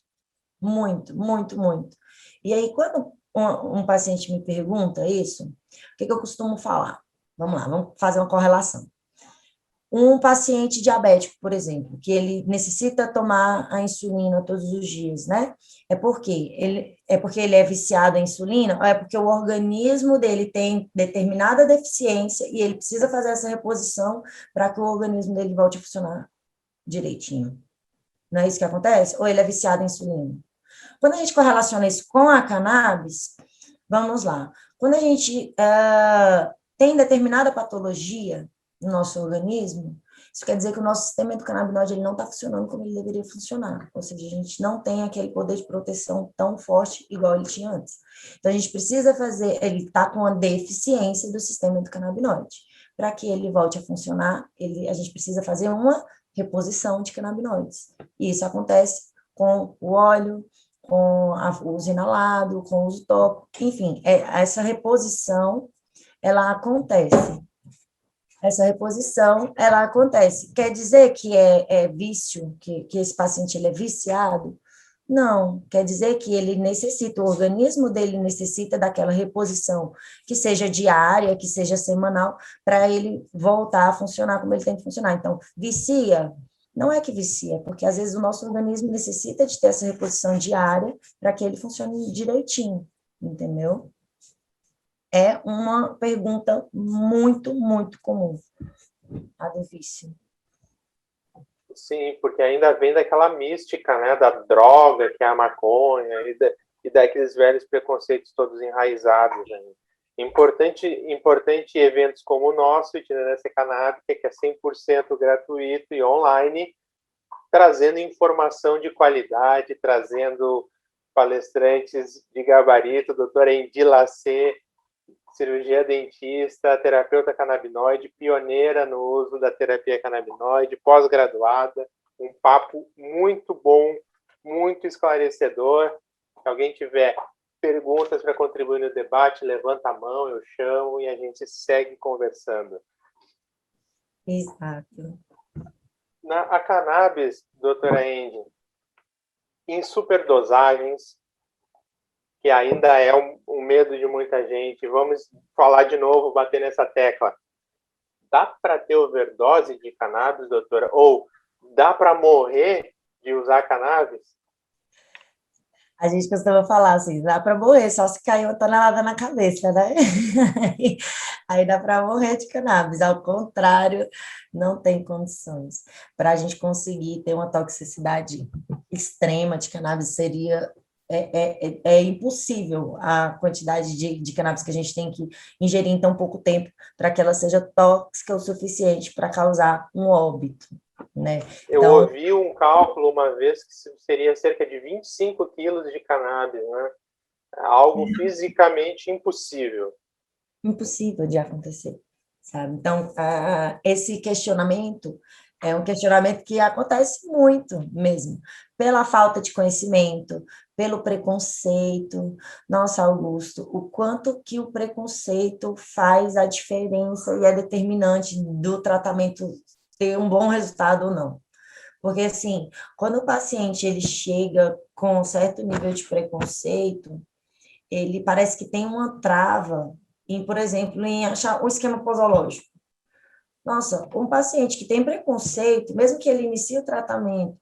S1: Muito, muito, muito. E aí, quando um paciente me pergunta isso, o que eu costumo falar? Vamos lá, vamos fazer uma correlação. Um paciente diabético, por exemplo, que ele necessita tomar a insulina todos os dias, né? É porque ele é viciado em insulina, ou é porque o organismo dele tem determinada deficiência e ele precisa fazer essa reposição para que o organismo dele volte a funcionar direitinho. Não é isso que acontece? Ou ele é viciado em insulina? Quando a gente correlaciona isso com a cannabis, vamos lá. Quando a gente tem determinada patologia no nosso organismo, isso quer dizer que o nosso sistema endocannabinoide ele não está funcionando como ele deveria funcionar. Ou seja, a gente não tem aquele poder de proteção tão forte igual ele tinha antes. Então, a gente precisa ele está com uma deficiência do sistema endocannabinoide. Para que ele volte a funcionar, a gente precisa fazer uma reposição de canabinoides. E isso acontece com o óleo, com o uso inalado, com o uso tópico, enfim, essa reposição, ela acontece. Quer dizer que é vício, que esse paciente ele é viciado? Não, quer dizer que o organismo dele necessita daquela reposição, que seja diária, que seja semanal, para ele voltar a funcionar como ele tem que funcionar. Então, vicia? Não é que vicia, porque às vezes o nosso organismo necessita de ter essa reposição diária para que ele funcione direitinho, entendeu? É uma pergunta muito, muito comum, a do vício.
S2: Sim, porque ainda vem daquela mística, né, da droga, que é a maconha, e daqueles velhos preconceitos todos enraizados. Né? Importante eventos como o nosso, Itinerância Canábica, que é 100% gratuito e online, trazendo informação de qualidade, trazendo palestrantes de gabarito, doutora Endi Lacê, cirurgia dentista, terapeuta canabinoide, pioneira no uso da terapia canabinoide, pós-graduada, um papo muito bom, muito esclarecedor. Se alguém tiver perguntas para contribuir no debate, levanta a mão, eu chamo e a gente segue conversando.
S1: Exato.
S2: A cannabis, doutora Endi, em superdosagens, que ainda é um medo de muita gente, vamos falar de novo, bater nessa tecla. Dá para ter overdose de cannabis, doutora? Ou dá para morrer de usar cannabis?
S1: A gente costuma falar assim, dá para morrer, só se cair uma tonelada na cabeça, né? Aí dá para morrer de cannabis, ao contrário, não tem condições. Para a gente conseguir ter uma toxicidade extrema de cannabis, seria impossível a quantidade de cannabis que a gente tem que ingerir em tão pouco tempo para que ela seja tóxica o suficiente para causar um óbito, né?
S2: Eu ouvi um cálculo uma vez que seria cerca de 25 quilos de cannabis, né? Algo fisicamente impossível.
S1: Impossível de acontecer, sabe? Então, esse questionamento é um questionamento que acontece muito mesmo, pela falta de conhecimento, pelo preconceito. Nossa, Augusto, o quanto que o preconceito faz a diferença e é determinante do tratamento ter um bom resultado ou não. Porque, assim, quando o paciente ele chega com um certo nível de preconceito, ele parece que tem uma trava, por exemplo, em achar um esquema posológico. Nossa, um paciente que tem preconceito, mesmo que ele inicie o tratamento,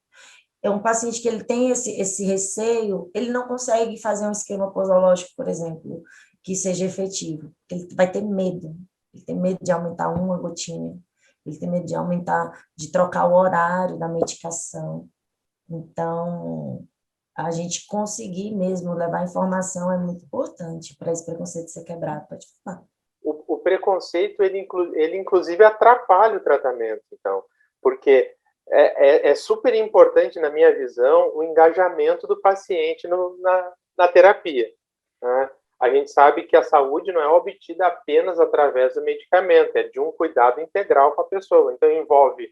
S1: é um paciente que ele tem esse receio, ele não consegue fazer um esquema posológico, por exemplo, que seja efetivo. Ele vai ter medo. Ele tem medo de aumentar uma gotinha. Ele tem medo de aumentar, de trocar o horário da medicação. Então, a gente conseguir mesmo levar informação é muito importante para esse preconceito ser quebrado. Pode falar.
S2: O preconceito, ele inclusive atrapalha o tratamento, então, porque é super importante, na minha visão, o engajamento do paciente na terapia, né? A gente sabe que a saúde não é obtida apenas através do medicamento, é de um cuidado integral com a pessoa. Então, envolve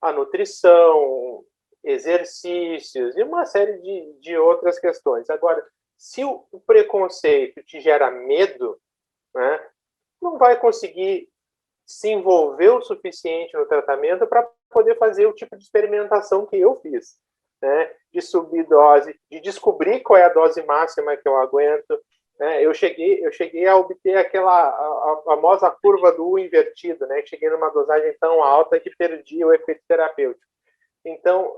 S2: a nutrição, exercícios e uma série de outras questões. Agora, se o preconceito te gera medo, né, não vai conseguir se envolver o suficiente no tratamento para poder fazer o tipo de experimentação que eu fiz, né, de subir dose, de descobrir qual é a dose máxima que eu aguento. Né? Eu cheguei a obter a famosa curva do U invertido, né? Cheguei numa dosagem tão alta que perdi o efeito terapêutico. Então,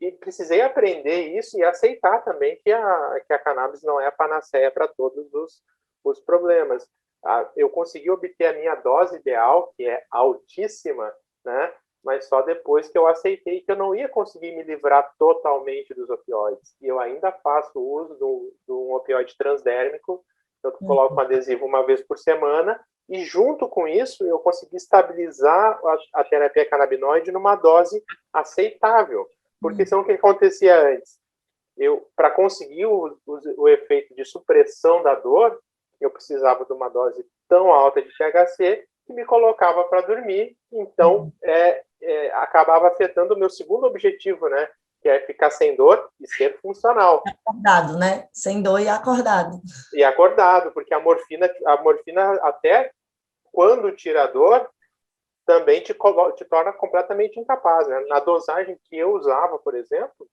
S2: e precisei aprender isso e aceitar também que a cannabis não é a panaceia para todos os problemas. Eu consegui obter a minha dose ideal, que é altíssima, né? Mas só depois que eu aceitei que eu não ia conseguir me livrar totalmente dos opioides. E eu ainda faço uso de um opioide transdérmico, eu coloco um adesivo uma vez por semana, e junto com isso eu consegui estabilizar a terapia canabinoide numa dose aceitável. Porque senão o que acontecia antes? Para conseguir o efeito de supressão da dor, eu precisava de uma dose tão alta de THC que me colocava para dormir, então acabava afetando o meu segundo objetivo, né? Que é ficar sem dor e ser funcional.
S1: Acordado, né? Sem dor e acordado.
S2: E acordado, porque a morfina até quando tira a dor, também te torna completamente incapaz. Né? Na dosagem que eu usava, por exemplo,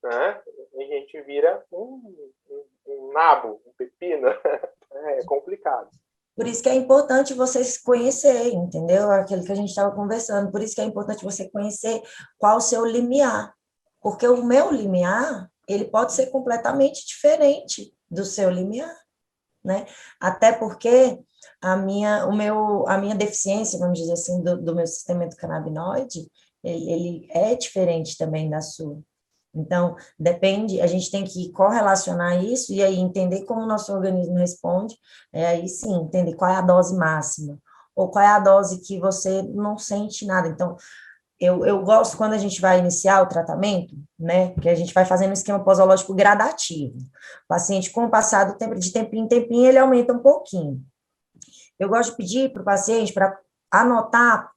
S2: né, a gente vira um nabo, um pepino. É complicado.
S1: Por isso que é importante você se conhecer, entendeu? Aquilo que a gente estava conversando. Por isso que é importante você conhecer qual o seu limiar. Porque o meu limiar, ele pode ser completamente diferente do seu limiar, né? Até porque a minha deficiência, vamos dizer assim, do meu sistema endocannabinoide, ele é diferente também da sua. Então, depende, a gente tem que correlacionar isso e aí entender como o nosso organismo responde, aí sim, entender qual é a dose máxima, ou qual é a dose que você não sente nada. Então, eu gosto quando a gente vai iniciar o tratamento, né, que a gente vai fazendo um esquema posológico gradativo. O paciente, com o passar do tempo, de tempinho em tempinho, ele aumenta um pouquinho. Eu gosto de pedir para o paciente para anotar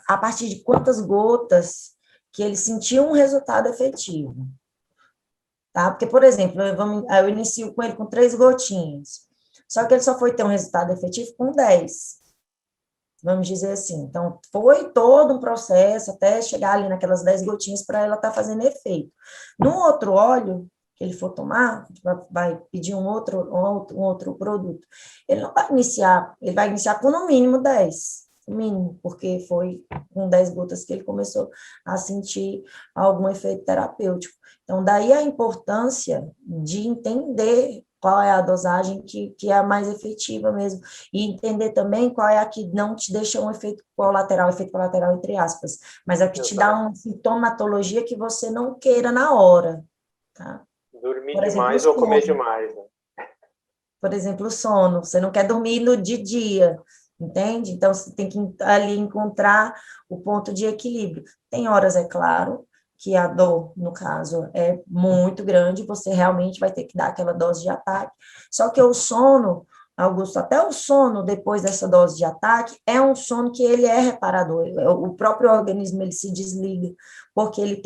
S1: a partir de quantas gotas que ele sentiu um resultado efetivo. Tá? Porque, por exemplo, eu inicio com ele com 3 gotinhas, só que ele só foi ter um resultado efetivo com 10. Vamos dizer assim. Então, foi todo um processo até chegar ali naquelas 10 gotinhas para ela estar fazendo efeito. No outro óleo que ele for tomar, vai pedir um outro produto, ele não vai iniciar, ele vai iniciar com no mínimo 10, mínimo, porque foi com 10 gotas que ele começou a sentir algum efeito terapêutico. Então, daí a importância de entender qual é a dosagem que é a mais efetiva mesmo, e entender também qual é a que não te deixa um efeito colateral entre aspas, mas é a que te dá uma sintomatologia que você não queira na hora, tá?
S2: Dormir demais ou comer demais, né?
S1: Por exemplo, o sono, você não quer dormir de dia, entende? Então, você tem que ali encontrar o ponto de equilíbrio. Tem horas, é claro, que a dor, no caso, é muito grande, você realmente vai ter que dar aquela dose de ataque. Só que o sono, Augusto, até o sono depois dessa dose de ataque é um sono que ele é reparador. O próprio organismo ele se desliga, porque ele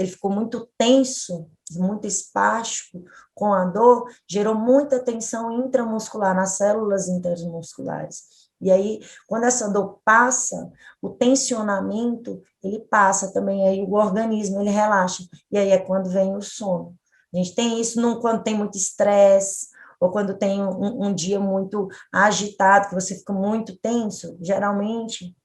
S1: ficou muito tenso, muito espástico com a dor, gerou muita tensão intramuscular nas células intermusculares. E aí, quando essa dor passa, o tensionamento, ele passa também, aí o organismo, ele relaxa. E aí é quando vem o sono. A gente tem isso quando tem muito estresse, ou quando tem um dia muito agitado, que você fica muito tenso, geralmente,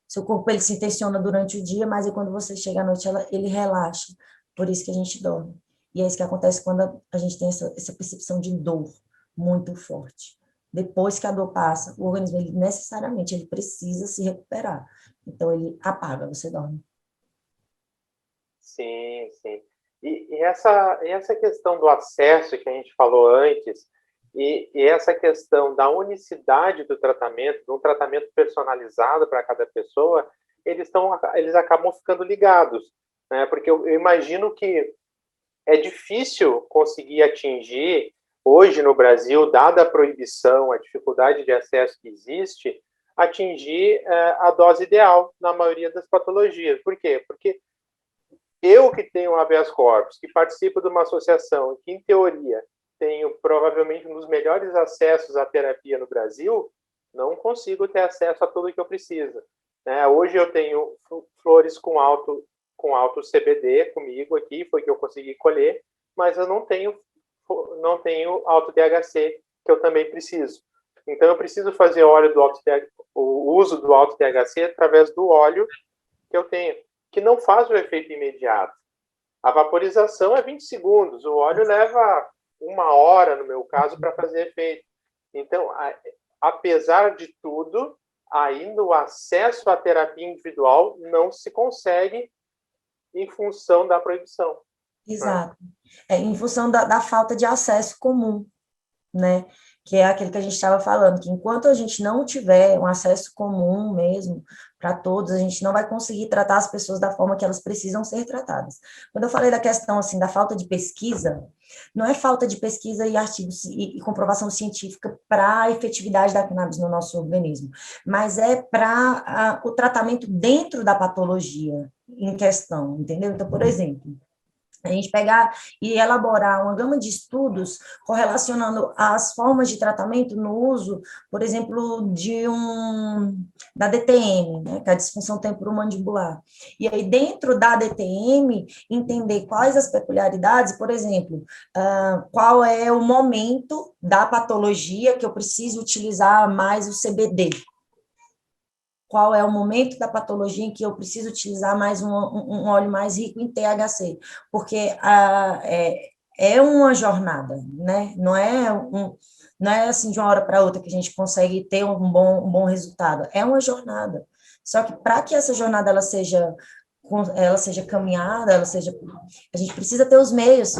S1: seu corpo ele se tensiona durante o dia, mas aí quando você chega à noite, ele relaxa. Por isso que a gente dorme. E é isso que acontece quando a gente tem essa percepção de dor muito forte. Depois que a dor passa, o organismo, ele necessariamente, ele precisa se recuperar. Então, ele apaga, você dorme.
S2: Sim, sim. E essa questão do acesso que a gente falou antes, e essa questão da unicidade do tratamento, de um tratamento personalizado para cada pessoa, eles acabam ficando ligados, né? Porque eu imagino que é difícil conseguir atingir, hoje no Brasil, dada a proibição, a dificuldade de acesso que existe, atingir a dose ideal na maioria das patologias. Por quê? Porque eu que tenho um habeas corpus, que participo de uma associação que, em teoria, tenho provavelmente um dos melhores acessos à terapia no Brasil, não consigo ter acesso a tudo que eu preciso. Hoje eu tenho flores com alto CBD comigo aqui, foi que eu consegui colher, mas eu não tenho alto THC, que eu também preciso. Então, eu preciso fazer o uso do alto THC através do óleo que eu tenho, que não faz o efeito imediato. A vaporização é 20 segundos, o óleo leva 1 hora, no meu caso, para fazer efeito. Então, apesar de tudo, ainda o acesso à terapia individual não se consegue em função da proibição.
S1: Exato. Em função da falta de acesso comum, né? Que é aquilo que a gente estava falando, que enquanto a gente não tiver um acesso comum mesmo para todos, a gente não vai conseguir tratar as pessoas da forma que elas precisam ser tratadas. Quando eu falei da questão, assim, da falta de pesquisa, não é falta de pesquisa e artigos e comprovação científica para a efetividade da cannabis no nosso organismo, mas é para o tratamento dentro da patologia em questão, entendeu? Então, por exemplo, a gente pegar e elaborar uma gama de estudos correlacionando as formas de tratamento no uso, por exemplo, da DTM, né, que é a disfunção temporomandibular. E aí, dentro da DTM, entender quais as peculiaridades, por exemplo, qual é o momento da patologia que eu preciso utilizar mais o CBD. Qual é o momento da patologia em que eu preciso utilizar mais um óleo mais rico em THC, porque é uma jornada, né? Não é assim de uma hora para outra que a gente consegue ter um bom resultado, é uma jornada. Só que para que essa jornada ela seja caminhada, a gente precisa ter os meios,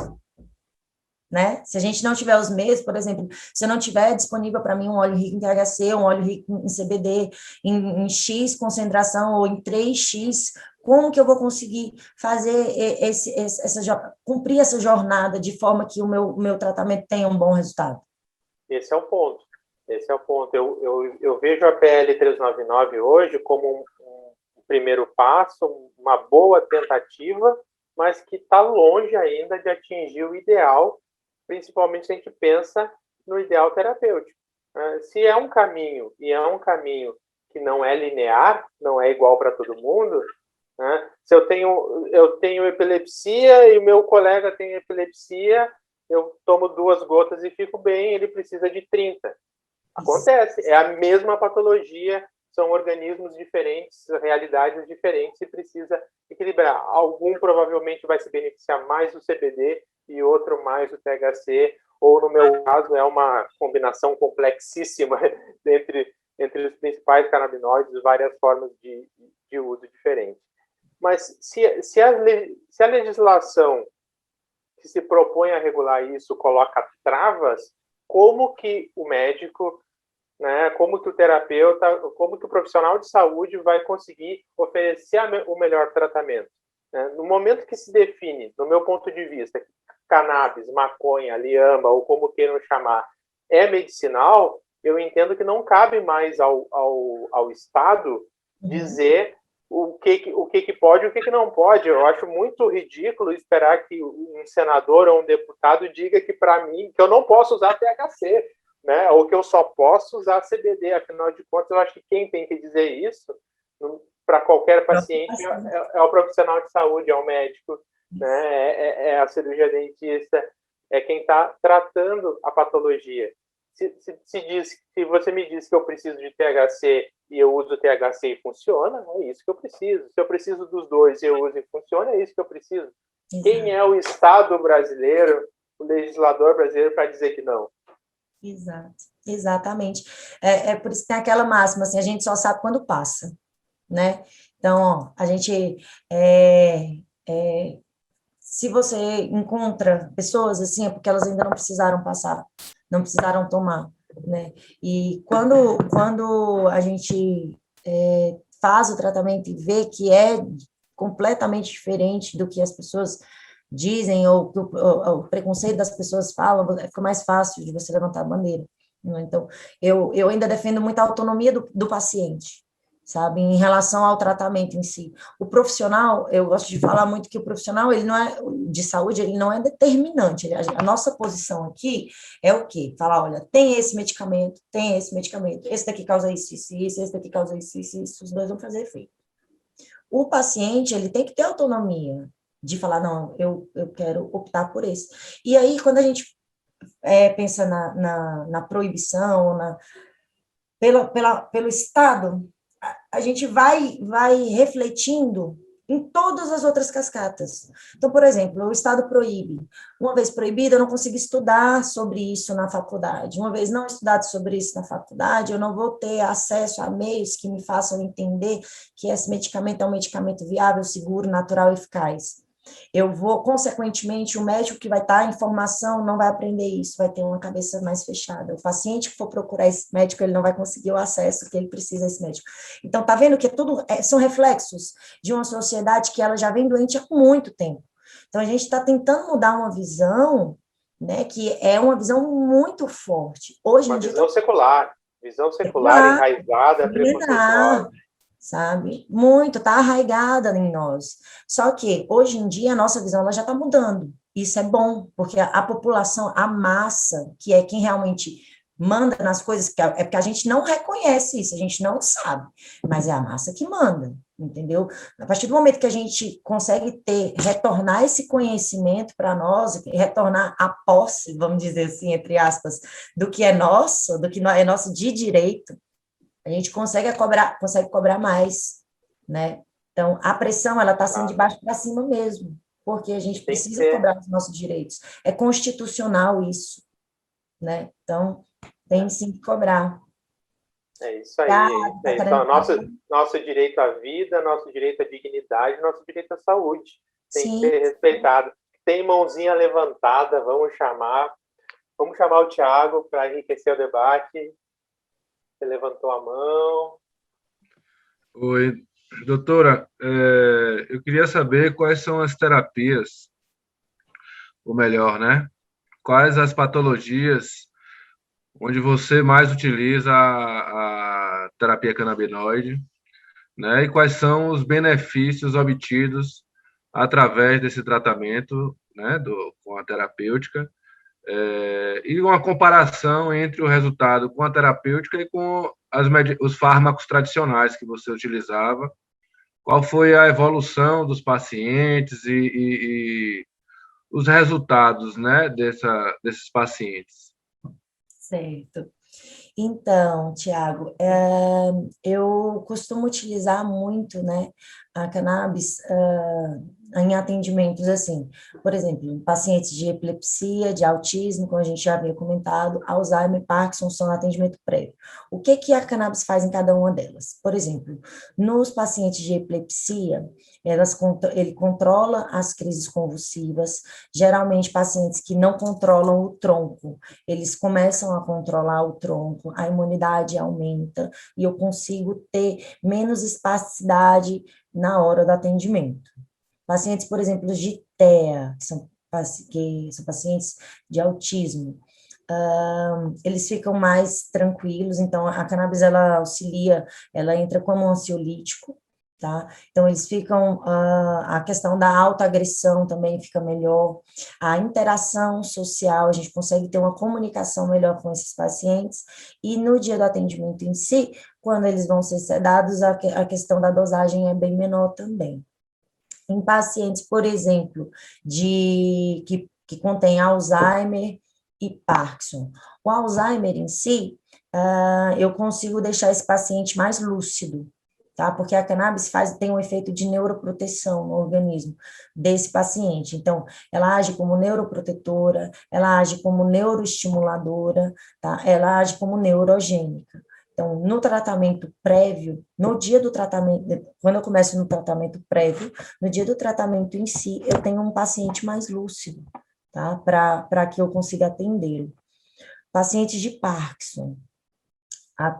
S1: né? Se a gente não tiver os meios, por exemplo, se eu não tiver disponível para mim um óleo rico em THC, um óleo rico em CBD, em X concentração ou em 3X, como que eu vou conseguir fazer cumprir essa jornada de forma que o meu tratamento tenha um bom resultado?
S2: Esse é o ponto. Esse é o ponto. Eu vejo a PL 399 hoje como um primeiro passo, uma boa tentativa, mas que está longe ainda de atingir o ideal, principalmente se a gente pensa no ideal terapêutico. Se é um caminho, e é um caminho que não é linear, não é igual para todo mundo, né? Se eu tenho epilepsia e o meu colega tem epilepsia, eu tomo 2 gotas e fico bem, ele precisa de 30. Acontece, é a mesma patologia, são organismos diferentes, realidades diferentes, e precisa equilibrar. Algum provavelmente vai se beneficiar mais do CBD e outro mais do THC, ou no meu caso é uma combinação complexíssima entre os principais canabinoides, várias formas de uso diferentes. Mas se a legislação que se propõe a regular isso coloca travas, como que o médico, né, como que o terapeuta, como que o profissional de saúde vai conseguir oferecer o melhor tratamento? No momento que se define, no meu ponto de vista, que cannabis, maconha, liamba, ou como queiram chamar, é medicinal, eu entendo que não cabe mais ao Estado dizer o que pode e o que não pode. Eu acho muito ridículo esperar que um senador ou um deputado diga que, para mim, que eu não posso usar THC, né? Ou que eu só posso usar CBD. Afinal de contas, eu acho que quem tem que dizer isso para qualquer paciente é o profissional de saúde, é o médico, né? É a cirurgia dentista, é quem está tratando a patologia. Se você me diz que eu preciso de THC e eu uso THC e funciona, é isso que eu preciso. Se eu preciso dos dois e eu uso e funciona, é isso que eu preciso. Exato. Quem é o Estado brasileiro, o legislador brasileiro, para dizer que não?
S1: Exato, exatamente. É por isso que tem aquela máxima, assim, a gente só sabe quando passa, né? Então, ó, a gente... se você encontra pessoas assim, é porque elas ainda não precisaram passar, não precisaram tomar, né? E quando a gente faz o tratamento e vê que é completamente diferente do que as pessoas dizem, ou o preconceito das pessoas falam, fica mais fácil de você levantar a bandeira, né? Então, eu ainda defendo muito a autonomia do paciente, sabe, em relação ao tratamento em si. O profissional, eu gosto de falar muito que o profissional, ele não é, de saúde, ele não é determinante, a nossa posição aqui é o quê? Falar, olha, tem esse medicamento, esse daqui causa isso, esse daqui causa isso, os dois vão fazer efeito. O paciente, ele tem que ter autonomia de falar, não, eu quero optar por esse. E aí, quando a gente pensa na proibição, pelo Estado, a gente vai refletindo em todas as outras cascatas. Então, por exemplo, o Estado proíbe. Uma vez proibido, eu não consigo estudar sobre isso na faculdade. Uma vez não estudado sobre isso na faculdade, eu não vou ter acesso a meios que me façam entender que esse medicamento é um medicamento viável, seguro, natural e eficaz. Eu vou, consequentemente, o médico que vai estar em formação não vai aprender isso, vai ter uma cabeça mais fechada. O paciente que for procurar esse médico, ele não vai conseguir o acesso que ele precisa a esse médico. Então, tá vendo que são reflexos de uma sociedade que ela já vem doente há muito tempo. Então, a gente está tentando mudar uma visão, né, que é uma visão muito forte. Hoje
S2: uma
S1: em dia,
S2: visão secular, enraizada, preconceituosa.
S1: Sabe? Muito, está arraigada em nós. Só que, hoje em dia, a nossa visão ela já está mudando. Isso é bom, porque a população, a massa, que é quem realmente manda nas coisas, é porque a gente não reconhece isso, a gente não sabe, mas é a massa que manda, entendeu? A partir do momento que a gente consegue retornar esse conhecimento para nós, retornar a posse, vamos dizer assim, entre aspas, do que é nosso, do que é nosso de direito, a gente consegue cobrar mais, né? Então, a pressão, ela está sendo de baixo para cima mesmo, porque a gente precisa cobrar os nossos direitos. É constitucional isso, né? Então, tem sim que cobrar.
S2: É isso aí. Então, nosso direito à vida, nosso direito à dignidade, nosso direito à saúde tem que ser respeitado. tem mãozinha levantada, vamos chamar o Tiago para enriquecer o debate. Você levantou a mão.
S4: Oi, doutora, eu queria saber quais são as terapias, ou melhor, né? Quais as patologias onde você mais utiliza a terapia canabinoide, né? E quais são os benefícios obtidos através desse tratamento, né? Com a terapêutica, e uma comparação entre o resultado com a terapêutica e com os fármacos tradicionais que você utilizava. Qual foi a evolução dos pacientes e os resultados, né, desses pacientes?
S1: Certo. Então, Tiago, eu costumo utilizar muito, né, a cannabis em atendimentos assim, por exemplo, em pacientes de epilepsia, de autismo, como a gente já havia comentado, Alzheimer, Parkinson, são atendimento prévio. O que a cannabis faz em cada uma delas? Por exemplo, nos pacientes de epilepsia, ele controla as crises convulsivas, geralmente pacientes que não controlam o tronco, eles começam a controlar o tronco, a imunidade aumenta e eu consigo ter menos espasticidade na hora do atendimento. Pacientes, por exemplo, de TEA, que são pacientes de autismo, eles ficam mais tranquilos, então a cannabis, ela auxilia, ela entra como ansiolítico, tá? Então, eles ficam, a questão da autoagressão também fica melhor, a interação social, a gente consegue ter uma comunicação melhor com esses pacientes, e no dia do atendimento em si, quando eles vão ser sedados, a questão da dosagem é bem menor também. Em pacientes, por exemplo, que contém Alzheimer e Parkinson. O Alzheimer em si, eu consigo deixar esse paciente mais lúcido, tá? Porque a cannabis tem um efeito de neuroproteção no organismo desse paciente. Então, ela age como neuroprotetora, ela age como neuroestimuladora, tá? Ela age como neurogênica. Então, no tratamento prévio, no dia do tratamento, quando eu começo no tratamento prévio, no dia do tratamento em si, eu tenho um paciente mais lúcido, tá? Para que eu consiga atendê-lo. Pacientes de Parkinson,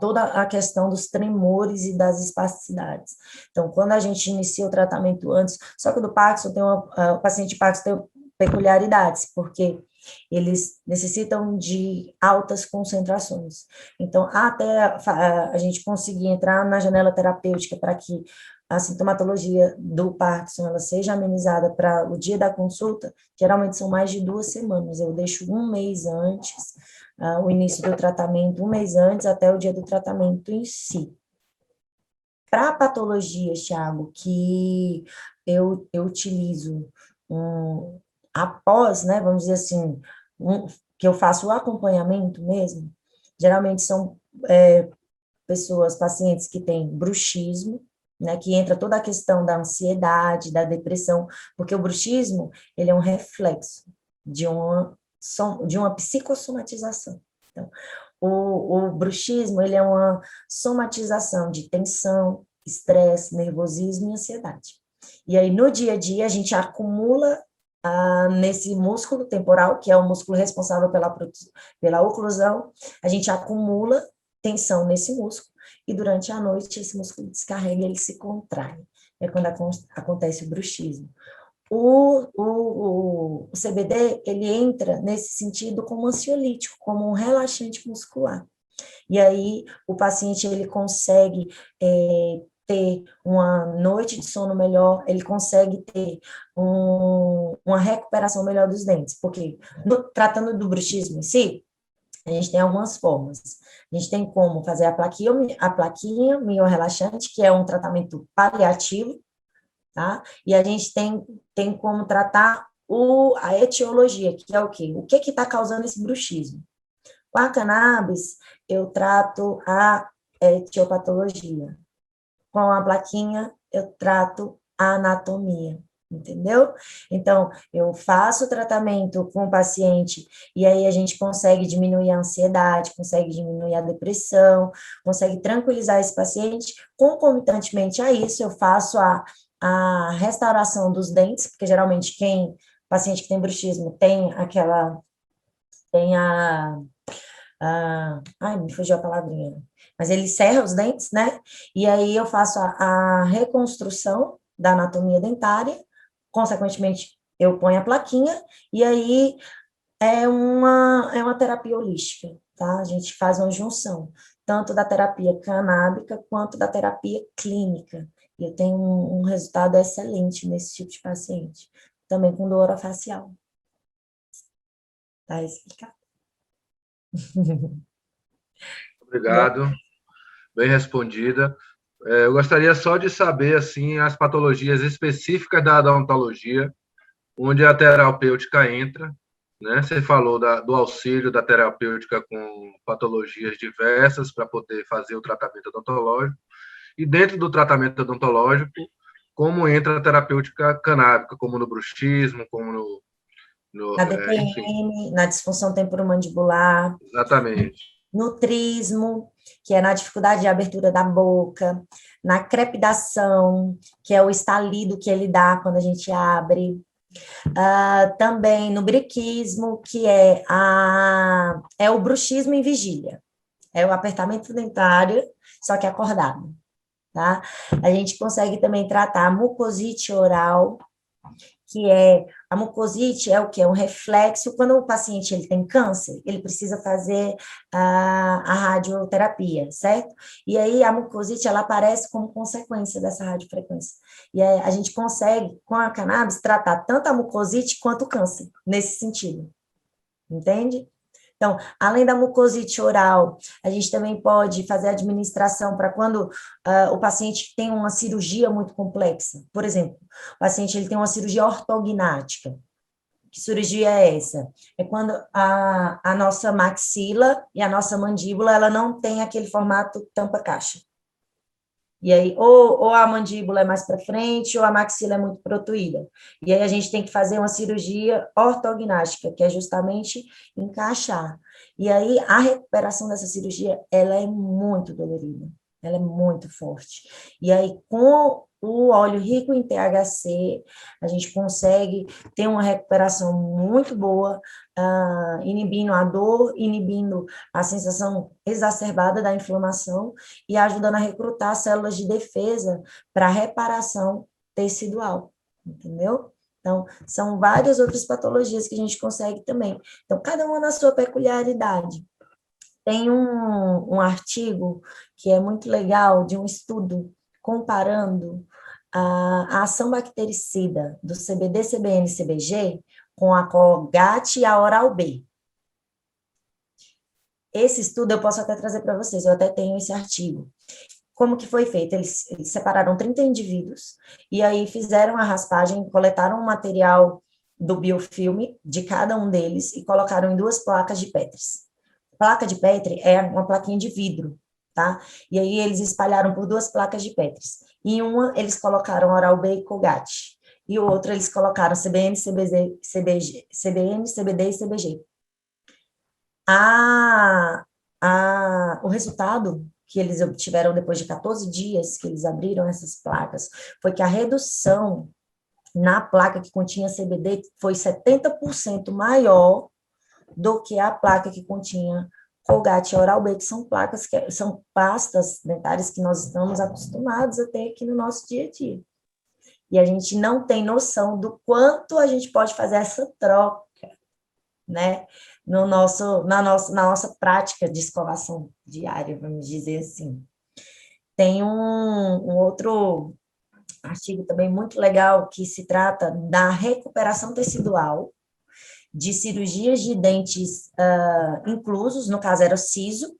S1: toda a questão dos tremores e das espasticidades. Então, quando a gente inicia o tratamento antes, só que o do Parkinson o paciente de Parkinson tem peculiaridades, porque eles necessitam de altas concentrações. Então, até a gente conseguir entrar na janela terapêutica para que a sintomatologia do Parkinson ela seja amenizada para o dia da consulta, geralmente são mais de 2 semanas. Eu deixo um mês antes, o início do tratamento, um mês antes, até o dia do tratamento em si. Para patologias, Thiago, que eu utilizo após, né, vamos dizer assim, que eu faço o acompanhamento mesmo, geralmente são pessoas, pacientes que têm bruxismo, né, que entra toda a questão da ansiedade, da depressão, porque o bruxismo, ele é um reflexo de uma psicossomatização. Então, o bruxismo, ele é uma somatização de tensão, estresse, nervosismo e ansiedade. E aí, no dia a dia, a gente acumula nesse músculo temporal, que é o músculo responsável pela oclusão, a gente acumula tensão nesse músculo, e durante a noite esse músculo descarrega e ele se contrai. É quando acontece o bruxismo. O CBD, ele entra nesse sentido como ansiolítico, como um relaxante muscular. E aí o paciente, ele consegue ter uma noite de sono melhor, ele consegue ter uma recuperação melhor dos dentes, porque tratando do bruxismo em si, a gente tem algumas formas. A gente tem como fazer a plaquinha miorrelaxante, que é um tratamento paliativo, tá? E a gente tem como tratar a etiologia, que é o quê? O que está causando esse bruxismo? Com a cannabis, eu trato a etiopatologia. Com a plaquinha, eu trato a anatomia, entendeu? Então, eu faço o tratamento com o paciente e aí a gente consegue diminuir a ansiedade, consegue diminuir a depressão, consegue tranquilizar esse paciente. Concomitantemente a isso, eu faço a restauração dos dentes, porque geralmente quem paciente que tem bruxismo tem ai, me fugiu a palavrinha, mas ele serra os dentes, né? E aí eu faço a reconstrução da anatomia dentária, consequentemente eu ponho a plaquinha, e aí é uma terapia holística, tá? A gente faz uma junção, tanto da terapia canábica quanto da terapia clínica. E eu tenho um resultado excelente nesse tipo de paciente, também com dor orofacial. Tá explicado?
S4: Obrigado, bem respondida. Eu gostaria só de saber, assim, as patologias específicas da odontologia, onde a terapêutica entra, né? Você falou do auxílio da terapêutica com patologias diversas para poder fazer o tratamento odontológico, e dentro do tratamento odontológico, como entra a terapêutica canábica, como no bruxismo, como
S1: Na
S4: enfim,
S1: DPM, na disfunção temporomandibular,
S4: exatamente.
S1: no trismo, que é na dificuldade de abertura da boca, na crepidação, que é o estalido que ele dá quando a gente abre, também no briquismo, que é o bruxismo em vigília, é o apertamento dentário, só que acordado, tá? A gente consegue também tratar a mucosite oral, que a mucosite é o que? É um reflexo, quando o paciente ele tem câncer, ele precisa fazer a radioterapia, certo? E aí a mucosite, ela aparece como consequência dessa radiofrequência. E aí a gente consegue, com a cannabis, tratar tanto a mucosite quanto o câncer, nesse sentido, entende? Então, além da mucosite oral, a gente também pode fazer administração para quando o paciente tem uma cirurgia muito complexa. Por exemplo, o paciente ele tem uma cirurgia ortognática. Que cirurgia é essa? É quando a nossa maxila e a nossa mandíbula, ela não tem aquele formato tampa-caixa. E aí, ou a mandíbula é mais para frente, ou a maxila é muito protuída. E aí a gente tem que fazer uma cirurgia ortognástica, que é justamente encaixar. E aí a recuperação dessa cirurgia, ela é muito dolorida, ela é muito forte. E aí, com o óleo rico em THC, a gente consegue ter uma recuperação muito boa, inibindo a dor, inibindo a sensação exacerbada da inflamação e ajudando a recrutar células de defesa para reparação tecidual, entendeu? Então, são várias outras patologias que a gente consegue também. Então, cada uma na sua peculiaridade. Tem um artigo que é muito legal, de um estudo comparando a ação bactericida do CBD, CBN e CBG com a Colgate e a Oral-B. Esse estudo eu posso até trazer para vocês, eu até tenho esse artigo. Como que foi feito? Eles separaram 30 indivíduos e aí fizeram a raspagem, coletaram um material do biofilme de cada um deles e colocaram em 2 placas de Petri. Placa de Petri é uma plaquinha de vidro, tá? E aí eles espalharam por 2 placas de Petri. Em uma eles colocaram Oral-B e Colgate, e o outro eles colocaram CBN, CBN, CBD e CBG. O resultado que eles obtiveram depois de 14 dias que eles abriram essas placas foi que a redução na placa que continha CBD foi 70% maior do que a placa que continha Colgate e Oral-B, que são placas, que são pastas dentárias que nós estamos acostumados a ter aqui no nosso dia a dia. E a gente não tem noção do quanto a gente pode fazer essa troca, né, na nossa prática de escovação diária, vamos dizer assim. Tem um outro artigo também muito legal que se trata da recuperação tecidual de cirurgias de dentes inclusos, no caso era o siso.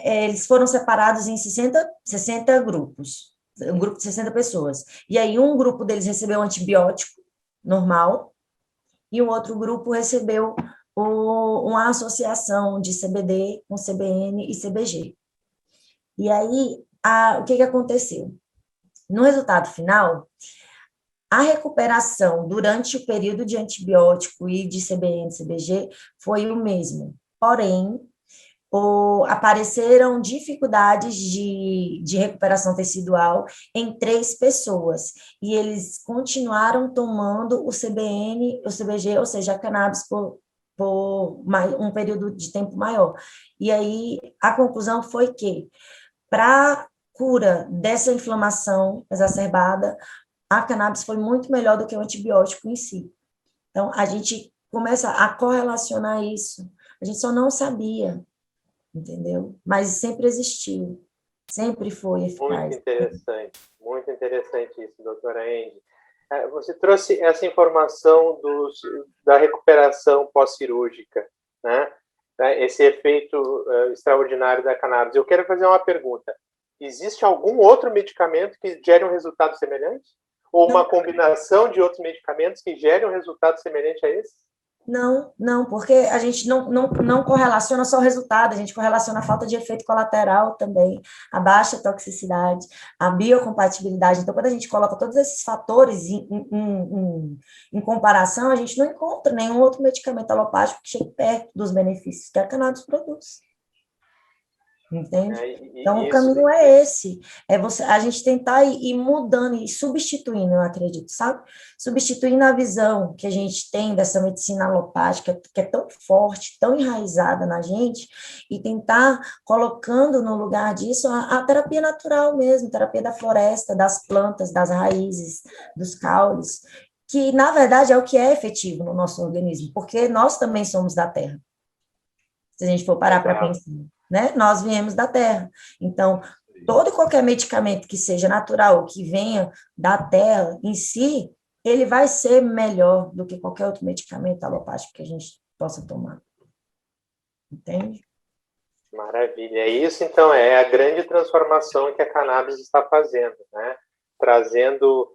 S1: Eles foram separados em 60 grupos, um grupo de 60 pessoas. E aí um grupo deles recebeu antibiótico normal, e o outro grupo recebeu uma associação de CBD com CBN e CBG. E aí, o que aconteceu? No resultado final, a recuperação durante o período de antibiótico e de CBN e CBG foi o mesmo, porém, apareceram dificuldades de recuperação tecidual em 3 pessoas, e eles continuaram tomando o CBN, o CBG, ou seja, a cannabis por um período de tempo maior. E aí, a conclusão foi que, para cura dessa inflamação exacerbada, a cannabis foi muito melhor do que o antibiótico em si. Então, a gente começa a correlacionar isso. A gente só não sabia, entendeu? Mas sempre existiu, sempre foi eficaz.
S2: Muito interessante isso, doutora Andy. Você trouxe essa informação da recuperação pós-cirúrgica, né? Esse efeito extraordinário da cannabis. Eu quero fazer uma pergunta. Existe algum outro medicamento que gere um resultado semelhante? Ou uma combinação de outros medicamentos que gere um resultado semelhante a esse?
S1: Não, porque a gente não correlaciona só o resultado, a gente correlaciona a falta de efeito colateral também, a baixa toxicidade, a biocompatibilidade. Então, quando a gente coloca todos esses fatores em comparação, a gente não encontra nenhum outro medicamento alopático que chegue perto dos benefícios que a cannabis produz. Entende? Então, o caminho é esse, a gente tentar ir mudando e substituindo, eu acredito, sabe? Substituindo a visão que a gente tem dessa medicina alopática, que é tão forte, tão enraizada na gente, e tentar colocando no lugar disso a terapia natural mesmo, terapia da floresta, das plantas, das raízes, dos caules, que, na verdade, é o que é efetivo no nosso organismo, porque nós também somos da terra. Se a gente for parar para pensar. Né? Nós viemos da terra. Então, todo e qualquer medicamento que seja natural, que venha da terra em si, ele vai ser melhor do que qualquer outro medicamento alopático que a gente possa tomar. Entende?
S2: Maravilha. Isso, então, é a grande transformação que a cannabis está fazendo, né? Trazendo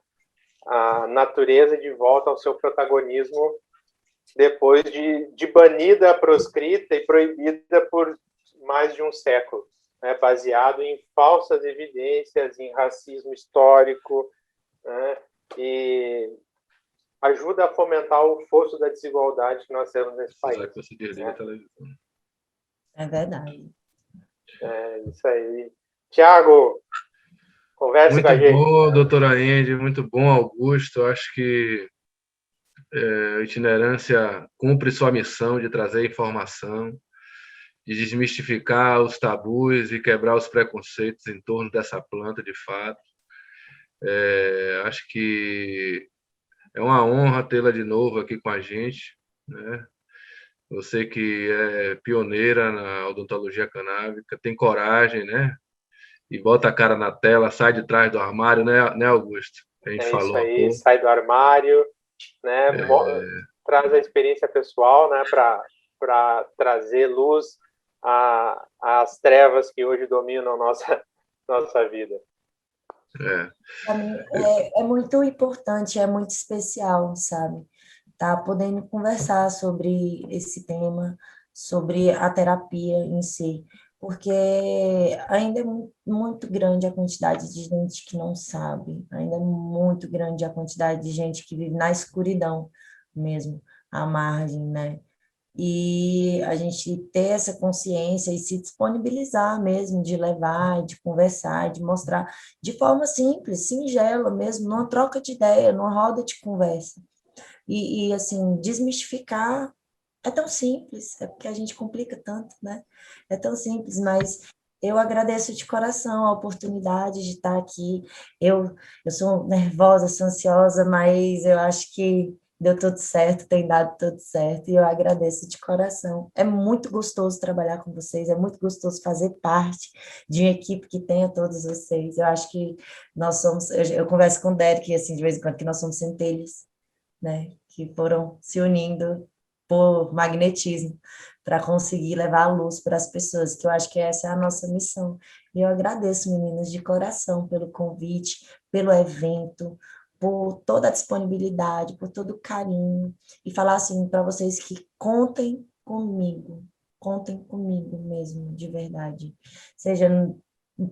S2: a natureza de volta ao seu protagonismo depois de banida, proscrita e proibida por mais de um século, né, baseado em falsas evidências, em racismo histórico, né, e ajuda a fomentar o fosso da desigualdade que nós temos nesse país.
S1: Né? É verdade.
S2: É isso aí. Tiago, converse com a gente.
S4: Muito bom, doutora Andy, muito bom, Augusto. Acho que a itinerância cumpre sua missão de trazer informação, de desmistificar os tabus e quebrar os preconceitos em torno dessa planta, de fato. Acho que é uma honra tê-la de novo aqui com a gente, né? Você que é pioneira na odontologia canábica, tem coragem, né? E bota a cara na tela, sai de trás do armário, né, Augusto? A gente falou.
S2: Isso aí, sai do armário, né? Traz a experiência pessoal, né? Para trazer luz às trevas que hoje dominam nossa vida.
S1: É muito importante, é muito especial, sabe? Tá podendo conversar sobre esse tema, sobre a terapia em si, porque ainda é muito grande a quantidade de gente que não sabe, ainda é muito grande a quantidade de gente que vive na escuridão mesmo, à margem, né? E a gente ter essa consciência e se disponibilizar mesmo de levar, de conversar, de mostrar de forma simples, singela mesmo, numa troca de ideia, numa roda de conversa. E assim, desmistificar é tão simples, é porque a gente complica tanto, né? É tão simples, mas eu agradeço de coração a oportunidade de estar aqui. Eu sou nervosa, sou ansiosa, mas eu acho que deu tudo certo, tem dado tudo certo, e eu agradeço de coração. É muito gostoso trabalhar com vocês, é muito gostoso fazer parte de uma equipe que tenha todos vocês. Eu acho que nós somos, eu converso com o Derek, assim, de vez em quando, que nós somos centelhas, né, que foram se unindo por magnetismo para conseguir levar a luz para as pessoas, que eu acho que essa é a nossa missão. E eu agradeço, meninas, de coração pelo convite, pelo evento, por toda a disponibilidade, por todo o carinho, e falar assim para vocês que contem comigo mesmo, de verdade, seja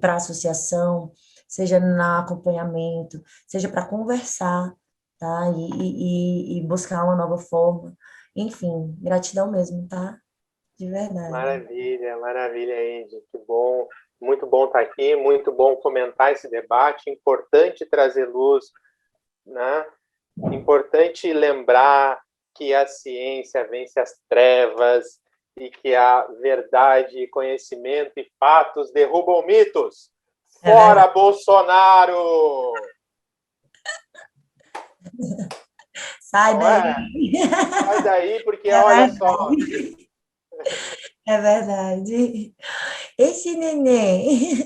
S1: para associação, seja no acompanhamento, seja para conversar, tá? E buscar uma nova forma. Enfim, gratidão mesmo, tá? de verdade.
S2: Maravilha, maravilha, Andy. Que bom. Muito bom estar aqui, muito bom fomentar esse debate. Importante trazer luz, né? Importante lembrar que a ciência vence as trevas e que a verdade, conhecimento e fatos derrubam mitos. Fora Bolsonaro!
S1: Sai daí.
S2: Sai daí, porque olha só.
S1: É verdade. Esse neném.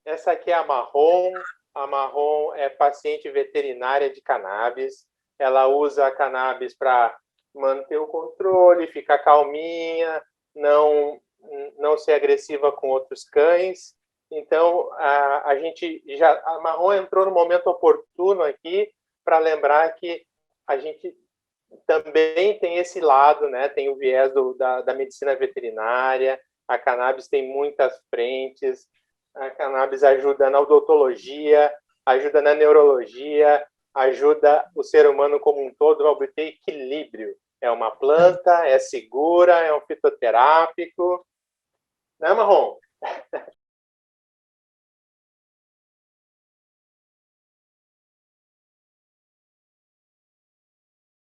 S2: Essa aqui é a Marrom. A Marrom é paciente veterinária de cannabis. Ela usa a cannabis para manter o controle, ficar calminha, não ser agressiva com outros cães. Então, a Marrom entrou no momento oportuno aqui para lembrar que a gente também tem esse lado, né? Tem o viés da medicina veterinária. A cannabis tem muitas frentes. A cannabis ajuda na odontologia, ajuda na neurologia, ajuda o ser humano como um todo a obter equilíbrio. É uma planta, é segura, é um fitoterápico. Né, Marrom?